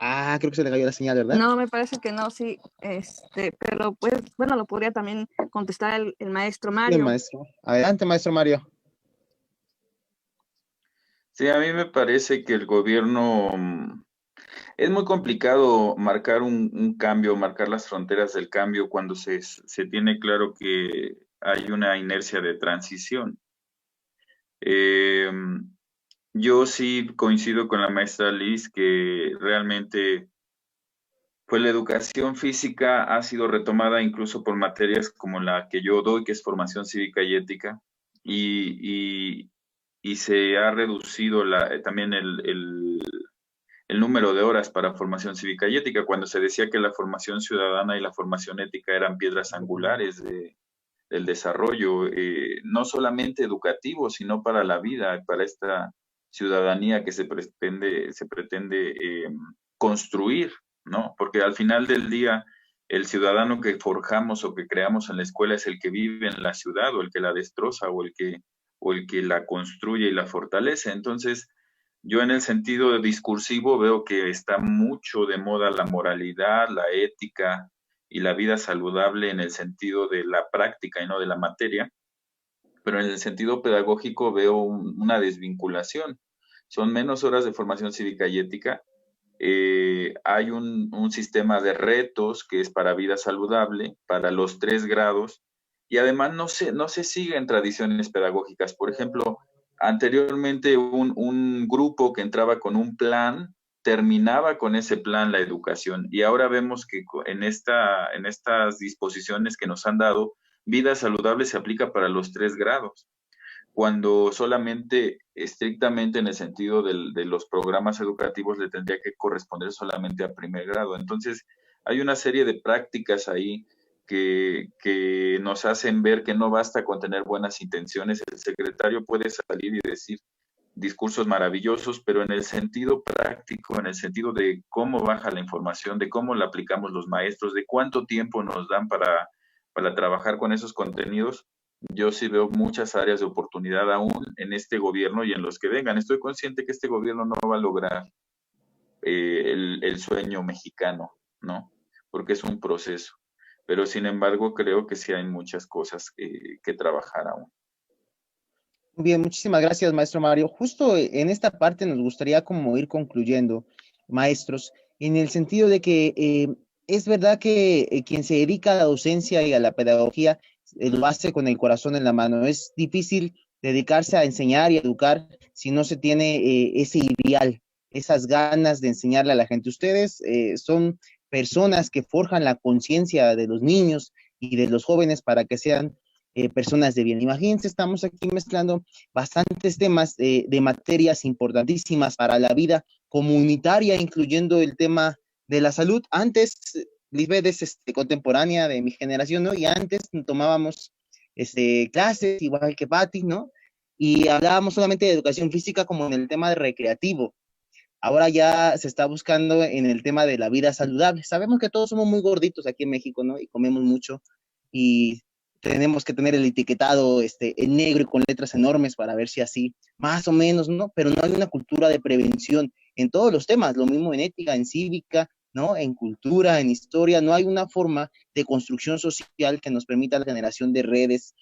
Ah, creo que se le cayó la señal, ¿verdad? No, me parece que no, sí, pero pues, bueno, lo podría también contestar el maestro Mario. Bien, maestro. Adelante, maestro Mario. Sí, a mí me parece que el gobierno es muy complicado marcar un cambio, marcar las fronteras del cambio cuando se tiene claro que hay una inercia de transición. Yo sí coincido con la maestra Liz que realmente pues la educación física ha sido retomada incluso por materias como la que yo doy, que es formación cívica y ética, y se ha reducido también el número de horas para formación cívica y ética, cuando se decía que la formación ciudadana y la formación ética eran piedras angulares del desarrollo, no solamente educativo, sino para la vida, para esta ciudadanía que se pretende construir, ¿no? Porque al final del día, el ciudadano que forjamos o que creamos en la escuela es el que vive en la ciudad o el que la destroza o el que la construye y la fortalece. Entonces, yo en el sentido discursivo veo que está mucho de moda la moralidad, la ética y la vida saludable en el sentido de la práctica y no de la materia, pero en el sentido pedagógico veo una desvinculación. Son menos horas de formación cívica y ética. Hay un sistema de retos que es para vida saludable, para los 3 grados, y además no se siguen tradiciones pedagógicas. Por ejemplo, anteriormente un grupo que entraba con un plan terminaba con ese plan la educación, y ahora vemos que en estas disposiciones que nos han dado, vida saludable se aplica para los 3 grados, cuando solamente, estrictamente en el sentido de los programas educativos, le tendría que corresponder solamente a primer grado. Entonces, hay una serie de prácticas ahí que nos hacen ver que no basta con tener buenas intenciones. El secretario puede salir y decir discursos maravillosos, pero en el sentido práctico, en el sentido de cómo baja la información, de cómo la aplicamos los maestros, de cuánto tiempo nos dan para trabajar con esos contenidos, yo sí veo muchas áreas de oportunidad aún en este gobierno y en los que vengan. Estoy consciente que este gobierno no va a lograr el sueño mexicano, ¿no? Porque es un proceso. Pero sin embargo, creo que sí hay muchas cosas que trabajar aún. Bien, muchísimas gracias, maestro Mario. Justo en esta parte nos gustaría como ir concluyendo, maestros, en el sentido de que es verdad que quien se dedica a la docencia y a la pedagogía lo hace con el corazón en la mano. Es difícil dedicarse a enseñar y educar si no se tiene ese ideal, esas ganas de enseñarle a la gente. Ustedes son personas que forjan la conciencia de los niños y de los jóvenes para que sean personas de bien. Imagínense, estamos aquí mezclando bastantes temas de materias importantísimas para la vida comunitaria, incluyendo el tema de la salud. Antes, Lisbeth es contemporánea de mi generación, ¿no? Y antes tomábamos clases, igual que Patti, ¿no? Y hablábamos solamente de educación física como en el tema de recreativo. Ahora ya se está buscando en el tema de la vida saludable. Sabemos que todos somos muy gorditos aquí en México, ¿no? Y comemos mucho y tenemos que tener el etiquetado en negro y con letras enormes para ver si así, más o menos, ¿no? Pero no hay una cultura de prevención en todos los temas, lo mismo en ética, en cívica, ¿no? En cultura, en historia, no hay una forma de construcción social que nos permita la generación de redes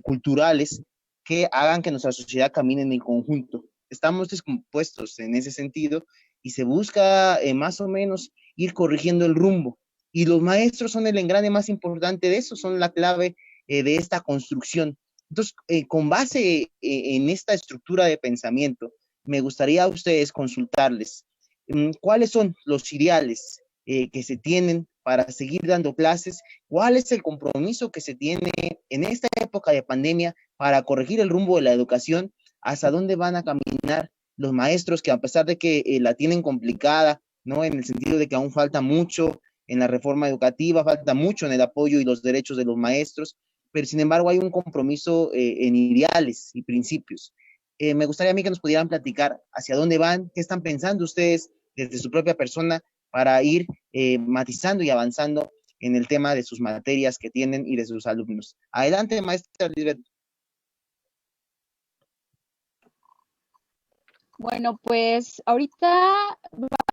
culturales que hagan que nuestra sociedad camine en el conjunto. Estamos descompuestos en ese sentido y se busca más o menos ir corrigiendo el rumbo. Y los maestros son el engrane más importante de eso, son la clave de esta construcción. Entonces, con base en esta estructura de pensamiento, me gustaría a ustedes consultarles ¿cuáles son los ideales que se tienen para seguir dando clases? ¿Cuál es el compromiso que se tiene en esta época de pandemia para corregir el rumbo de la educación? ¿Hasta dónde van a caminar los maestros que, a pesar de que la tienen complicada, ¿no? En el sentido de que aún falta mucho en la reforma educativa, falta mucho en el apoyo y los derechos de los maestros, pero sin embargo hay un compromiso en ideales y principios. Me gustaría a mí que nos pudieran platicar hacia dónde van, qué están pensando ustedes desde su propia persona para ir matizando y avanzando en el tema de sus materias que tienen y de sus alumnos. Adelante, maestra Lisbeth. Bueno, pues ahorita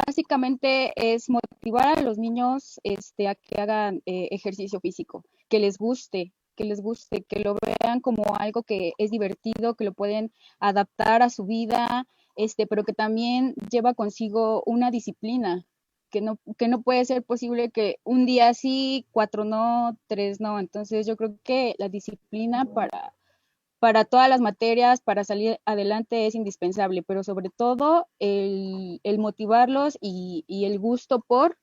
básicamente es motivar a los niños a que hagan ejercicio físico, que les guste, que lo vean como algo que es divertido, que lo pueden adaptar a su vida, pero que también lleva consigo una disciplina, que no puede ser posible que un día sí, 4 no, 3 no. Entonces yo creo que la disciplina para todas las materias, para salir adelante es indispensable, pero sobre todo el motivarlos y el gusto por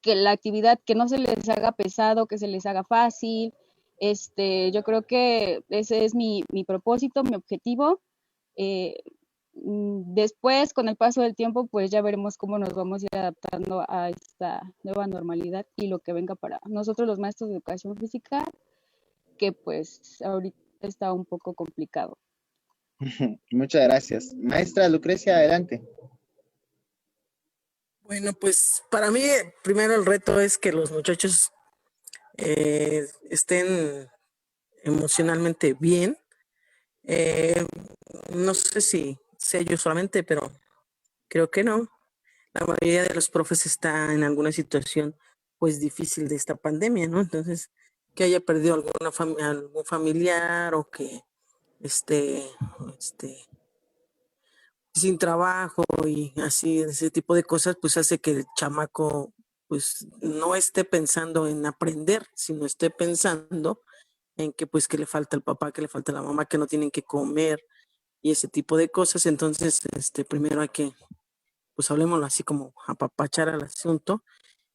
que la actividad, que no se les haga pesado, que se les haga fácil. Yo creo que ese es mi propósito, mi objetivo. Después, con el paso del tiempo, pues ya veremos cómo nos vamos a ir adaptando a esta nueva normalidad y lo que venga para nosotros los maestros de educación física, que pues ahorita está un poco complicado. Muchas gracias. Maestra Lucrecia, adelante. Bueno, pues para mí primero el reto es que los muchachos estén emocionalmente bien. No sé si sé yo solamente, pero creo que no. La mayoría de los profes está en alguna situación pues difícil de esta pandemia, ¿no? Entonces, que haya perdido algún familiar o que esté sin trabajo y así, ese tipo de cosas, pues hace que el chamaco pues no esté pensando en aprender, sino esté pensando en que pues que le falta el papá, que le falta la mamá, que no tienen que comer y ese tipo de cosas. Entonces, primero hay que, pues hablemoslo así como apapachar al asunto,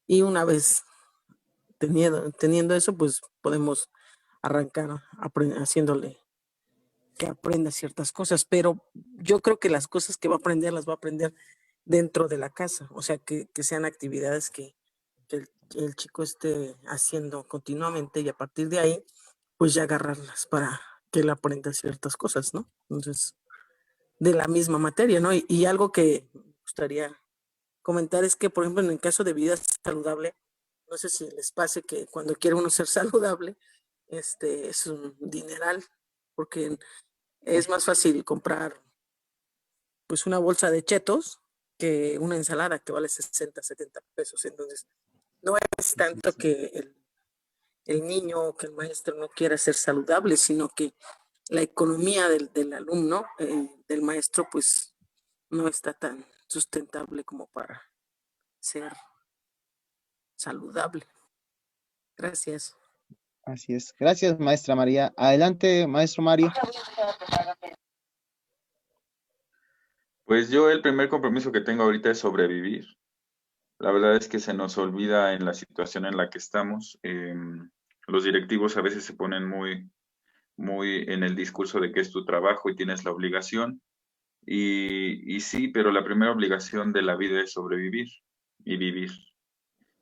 y una vez teniendo eso, pues podemos arrancar haciéndole que aprenda ciertas cosas, pero yo creo que las cosas que va a aprender las va a aprender dentro de la casa, o sea, que sean actividades que el chico esté haciendo continuamente, y a partir de ahí, pues ya agarrarlas para que él aprenda ciertas cosas, ¿no? Entonces, de la misma materia, ¿no? Y algo que me gustaría comentar es que, por ejemplo, en el caso de vida saludable, no sé si les pase que cuando quiere uno ser saludable, es un dineral, porque es más fácil comprar pues una bolsa de chetos que una ensalada que vale 60, 70 pesos. Entonces, no es tanto que el niño o que el maestro no quiera ser saludable, sino que la economía del alumno, del maestro, pues no está tan sustentable como para ser saludable. Gracias. Así es. Gracias, maestra María. Adelante, maestro Mario. Pues yo el primer compromiso que tengo ahorita es sobrevivir. La verdad es que se nos olvida en la situación en la que estamos. Los directivos a veces se ponen muy en el discurso de que es tu trabajo y tienes la obligación. Y sí, pero la primera obligación de la vida es sobrevivir y vivir.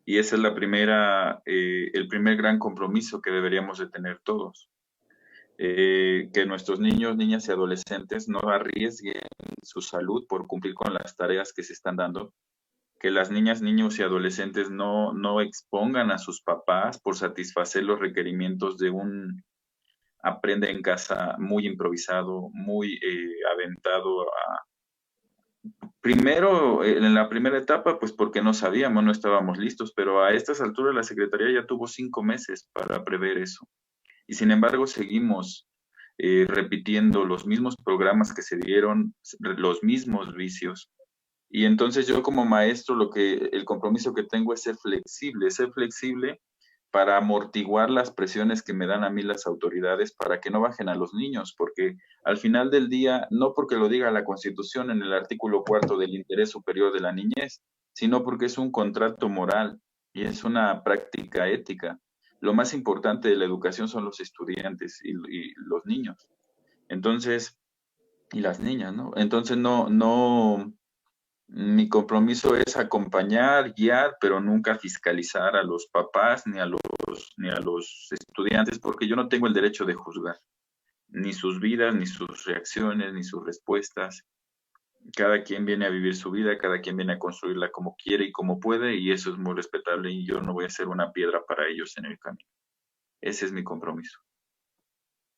Y esa es el primer gran compromiso que deberíamos de tener todos. Que nuestros niños, niñas y adolescentes no arriesguen su salud por cumplir con las tareas que se están dando. Que las niñas, niños y adolescentes no expongan a sus papás por satisfacer los requerimientos de un aprende en casa muy improvisado, muy aventado primero, en la primera etapa, pues porque no sabíamos, no estábamos listos, pero a estas alturas la Secretaría ya tuvo 5 meses para prever eso. Y sin embargo seguimos repitiendo los mismos programas que se dieron, los mismos vicios. Y entonces yo como maestro el compromiso que tengo es ser flexible para amortiguar las presiones que me dan a mí las autoridades para que no bajen a los niños, porque al final del día, no porque lo diga la Constitución en el artículo 4 del interés superior de la niñez, sino porque es un contrato moral y es una práctica ética. Lo más importante de la educación son los estudiantes y los niños. Entonces, y las niñas, ¿no? Entonces, mi compromiso es acompañar, guiar, pero nunca fiscalizar a los papás ni a los estudiantes, porque yo no tengo el derecho de juzgar ni sus vidas, ni sus reacciones, ni sus respuestas. Cada quien viene a vivir su vida, cada quien viene a construirla como quiere y como puede, y eso es muy respetable, y yo no voy a ser una piedra para ellos en el camino. Ese es mi compromiso.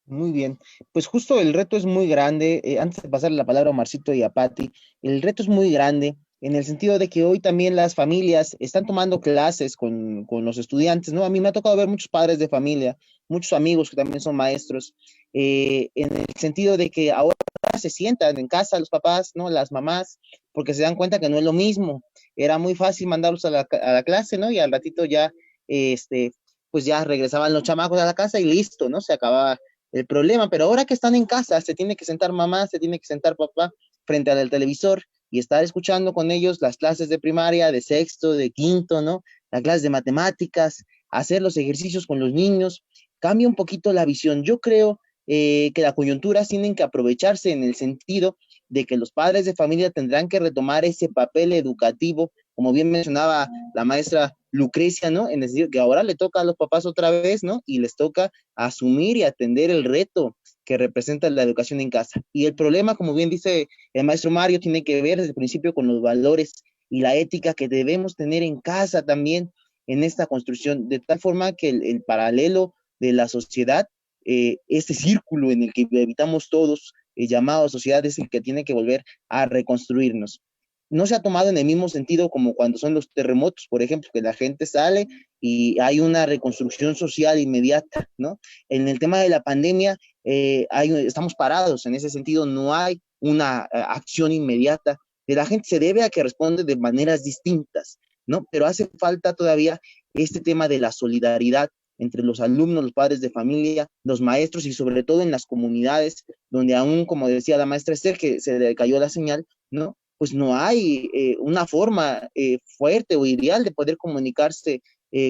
Muy bien, pues justo el reto es muy grande. Antes de pasarle la palabra a Marcito y a Patti, el reto es muy grande en el sentido de que hoy también las familias están tomando clases con los estudiantes, ¿no? A mí me ha tocado ver muchos padres de familia, muchos amigos que también son maestros, en el sentido de que ahora se sientan en casa los papás, ¿no? Las mamás, porque se dan cuenta que no es lo mismo. Era muy fácil mandarlos a la clase, ¿no? Y al ratito ya, pues ya regresaban los chamacos a la casa y listo, ¿no? Se acababa el problema, pero ahora que están en casa, se tiene que sentar mamá, se tiene que sentar papá frente al televisor y estar escuchando con ellos las clases de primaria, de sexto, de quinto, ¿no? Las clases de matemáticas, hacer los ejercicios con los niños, cambia un poquito la visión. Yo creo que las coyunturas tienen que aprovecharse en el sentido de que los padres de familia tendrán que retomar ese papel educativo, como bien mencionaba la maestra Lucrecia, ¿no? En el sentido que ahora le toca a los papás otra vez, ¿no? Y les toca asumir y atender el reto que representa la educación en casa. Y el problema, como bien dice el maestro Mario, tiene que ver desde el principio con los valores y la ética que debemos tener en casa también en esta construcción, de tal forma que el paralelo de la sociedad, este círculo en el que habitamos todos, llamado sociedad, es el que tiene que volver a reconstruirnos. No se ha tomado en el mismo sentido como cuando son los terremotos, por ejemplo, que la gente sale y hay una reconstrucción social inmediata, ¿no? En el tema de la pandemia, estamos parados, en ese sentido no hay una acción inmediata de la gente, se debe a que responde de maneras distintas, ¿no? Pero hace falta todavía este tema de la solidaridad entre los alumnos, los padres de familia, los maestros y sobre todo en las comunidades donde aún, como decía la maestra Esther, que se le cayó la señal, ¿no? Pues no hay una forma fuerte o ideal de poder comunicarse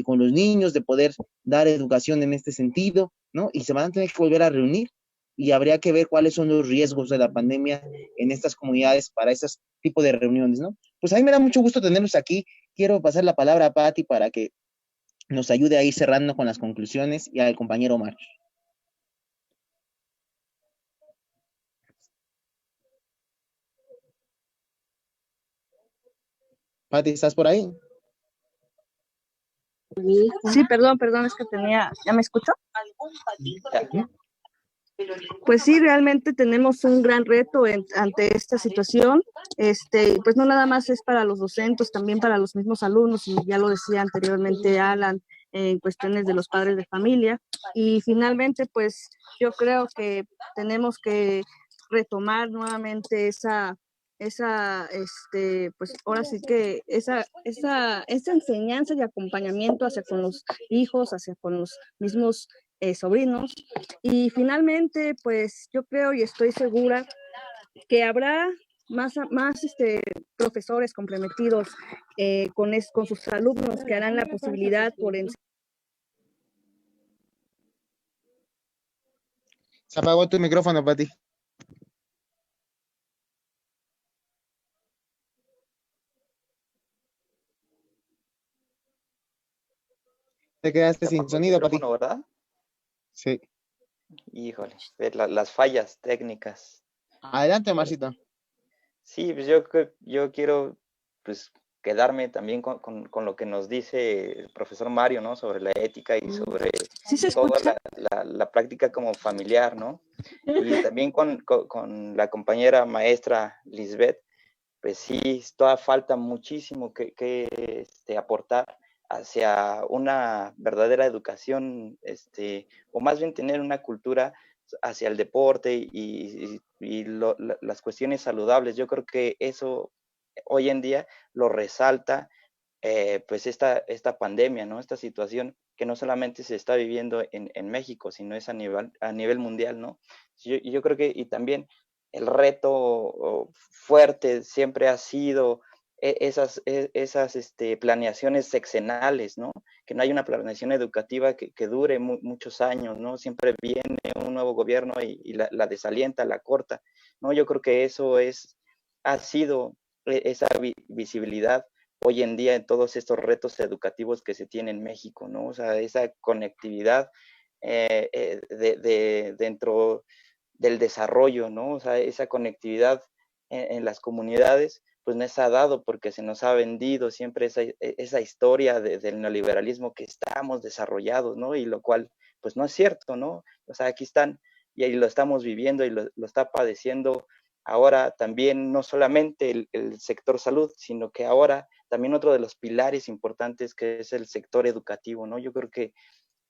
con los niños, de poder dar educación en este sentido, ¿no? Y se van a tener que volver a reunir y habría que ver cuáles son los riesgos de la pandemia en estas comunidades para esos tipos de reuniones, ¿no? Pues a mí me da mucho gusto tenerlos aquí. Quiero pasar la palabra a Patti para que nos ayude a ir cerrando con las conclusiones y al compañero Omar. Patti, ¿estás por ahí? Sí, perdón, es que ¿ya me escuchó? Pues sí, realmente tenemos un gran reto ante esta situación, pues no nada más es para los docentes, también para los mismos alumnos, y ya lo decía anteriormente Alan, en cuestiones de los padres de familia, y finalmente, pues yo creo que tenemos que retomar nuevamente pues ahora sí que esa enseñanza y acompañamiento hacia con los hijos, hacia con los mismos sobrinos. Y finalmente, pues yo creo y estoy segura que habrá más profesores comprometidos con sus alumnos, que harán la posibilidad por enseñar. Se apagó tu micrófono, Patti. Te quedaste sin sonido, Patti. ¿Verdad? Sí. Híjole, las fallas técnicas. Adelante, Marcito. Sí, pues yo quiero pues quedarme también con lo que nos dice el profesor Mario, ¿no? Sobre la ética y sobre toda la práctica como familiar, ¿no? Y también con la compañera maestra Lisbeth, pues sí, todavía falta muchísimo que aportar hacia una verdadera educación, o más bien tener una cultura hacia el deporte y las cuestiones saludables. Yo creo que eso hoy en día lo resalta pues esta pandemia, ¿no? Esta situación que no solamente se está viviendo en México, sino es a nivel mundial, ¿no? Yo creo que, y también el reto fuerte siempre ha sido esas planeaciones sexenales, ¿no? Que no hay una planeación educativa que dure muchos años, ¿no? Siempre viene un nuevo gobierno y la desalienta, la corta, ¿no? Yo creo que eso ha sido esa visibilidad hoy en día en todos estos retos educativos que se tienen en México, ¿no? O sea, esa conectividad dentro del desarrollo, ¿no? O sea, esa conectividad en las comunidades, pues no se ha dado porque se nos ha vendido siempre esa historia del neoliberalismo que estamos desarrollados, ¿no? Y lo cual, pues no es cierto, ¿no? O sea, aquí están y ahí lo estamos viviendo y lo está padeciendo ahora también no solamente el sector salud, sino que ahora también otro de los pilares importantes que es el sector educativo, ¿no? Yo creo que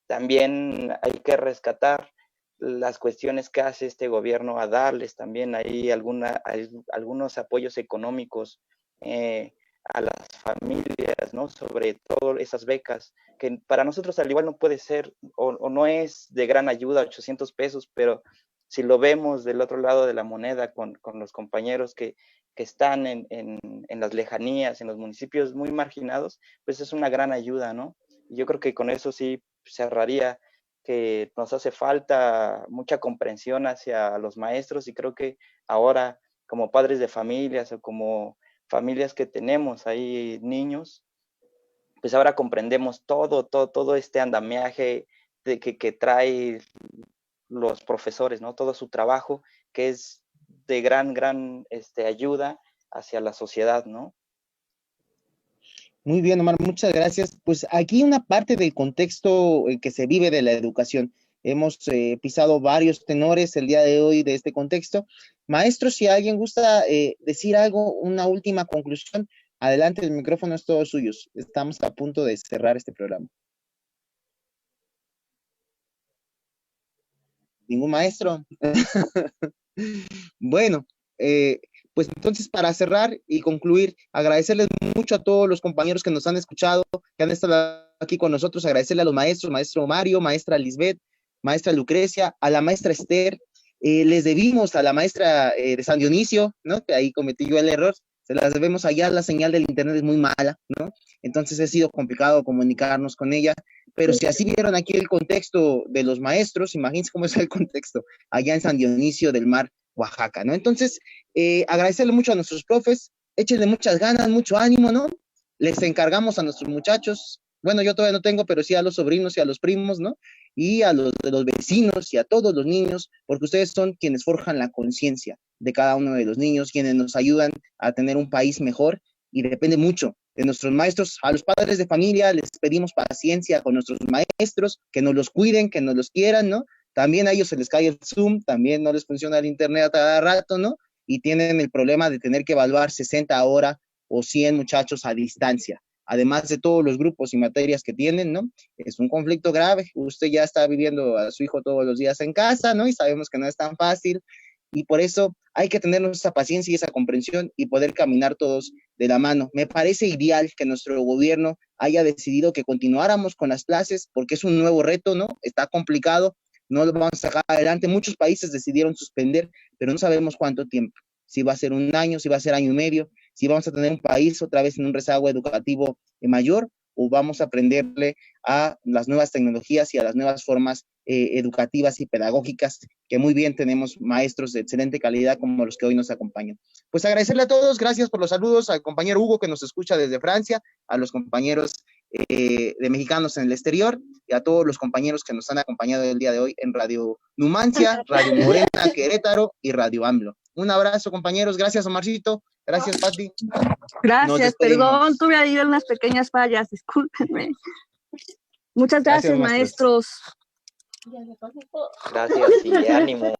también hay que rescatar las cuestiones que hace este gobierno a darles también ahí algunos apoyos económicos a las familias, ¿no? Sobre todo esas becas, que para nosotros al igual no puede ser o no es de gran ayuda, 800 pesos, pero si lo vemos del otro lado de la moneda con los compañeros que están en las lejanías, en los municipios muy marginados, pues es una gran ayuda, ¿no? Y yo creo que con eso sí cerraría que nos hace falta mucha comprensión hacia los maestros y creo que ahora como padres de familias o como familias que tenemos ahí niños, pues ahora comprendemos todo este andamiaje que trae los profesores, ¿no? Todo su trabajo que es de gran ayuda hacia la sociedad, ¿no? Muy bien, Omar, muchas gracias. Pues aquí una parte del contexto que se vive de la educación. Hemos pisado varios tenores el día de hoy de este contexto. Maestros, si alguien gusta decir algo, una última conclusión, adelante, el micrófono es todo suyo. Estamos a punto de cerrar este programa. ¿Ningún maestro? Bueno, pues entonces para cerrar y concluir, agradecerles mucho a todos los compañeros que nos han escuchado, que han estado aquí con nosotros, agradecerle a los maestros, maestro Mario, maestra Lisbeth, maestra Lucrecia, a la maestra Esther, les debimos a la maestra de San Dionisio, ¿no? Que ahí cometí yo el error, se las debemos allá, la señal del internet es muy mala, ¿no? Entonces ha sido complicado comunicarnos con ella, pero si así vieron aquí el contexto de los maestros, imagínense cómo es el contexto allá en San Dionisio del Mar, Oaxaca, ¿no? Entonces, agradecerle mucho a nuestros profes, échenle muchas ganas, mucho ánimo, ¿no? Les encargamos a nuestros muchachos, bueno, yo todavía no tengo, pero sí a los sobrinos y a los primos, ¿no? Y a los de los vecinos y a todos los niños, porque ustedes son quienes forjan la conciencia de cada uno de los niños, quienes nos ayudan a tener un país mejor y depende mucho de nuestros maestros. A los padres de familia les pedimos paciencia con nuestros maestros, que nos los cuiden, que nos los quieran, ¿no? También a ellos se les cae el Zoom, también no les funciona el internet a cada rato, ¿no? Y tienen el problema de tener que evaluar 60 ahora o 100 muchachos a distancia, además de todos los grupos y materias que tienen, ¿no? Es un conflicto grave, usted ya está viviendo a su hijo todos los días en casa, ¿no? Y sabemos que no es tan fácil, y por eso hay que tener esa paciencia y esa comprensión y poder caminar todos de la mano. Me parece ideal que nuestro gobierno haya decidido que continuáramos con las clases, porque es un nuevo reto, ¿no? Está complicado, no lo vamos a sacar adelante. Muchos países decidieron suspender, pero no sabemos cuánto tiempo. Si va a ser un año, si va a ser año y medio, si vamos a tener un país otra vez en un rezago educativo mayor, o vamos a aprenderle a las nuevas tecnologías y a las nuevas formas educativas y pedagógicas, que muy bien tenemos maestros de excelente calidad como los que hoy nos acompañan. Pues agradecerle a todos, gracias por los saludos, al compañero Hugo que nos escucha desde Francia, a los compañeros de mexicanos en el exterior y a todos los compañeros que nos han acompañado el día de hoy en Radio Numancia, Radio Morena, Querétaro y Radio AMLO. Un abrazo, compañeros, gracias Omarcito, gracias Pati. Gracias, perdón, tuve ahí unas pequeñas fallas, discúlpenme. Muchas gracias, maestros. Gracias y ánimo.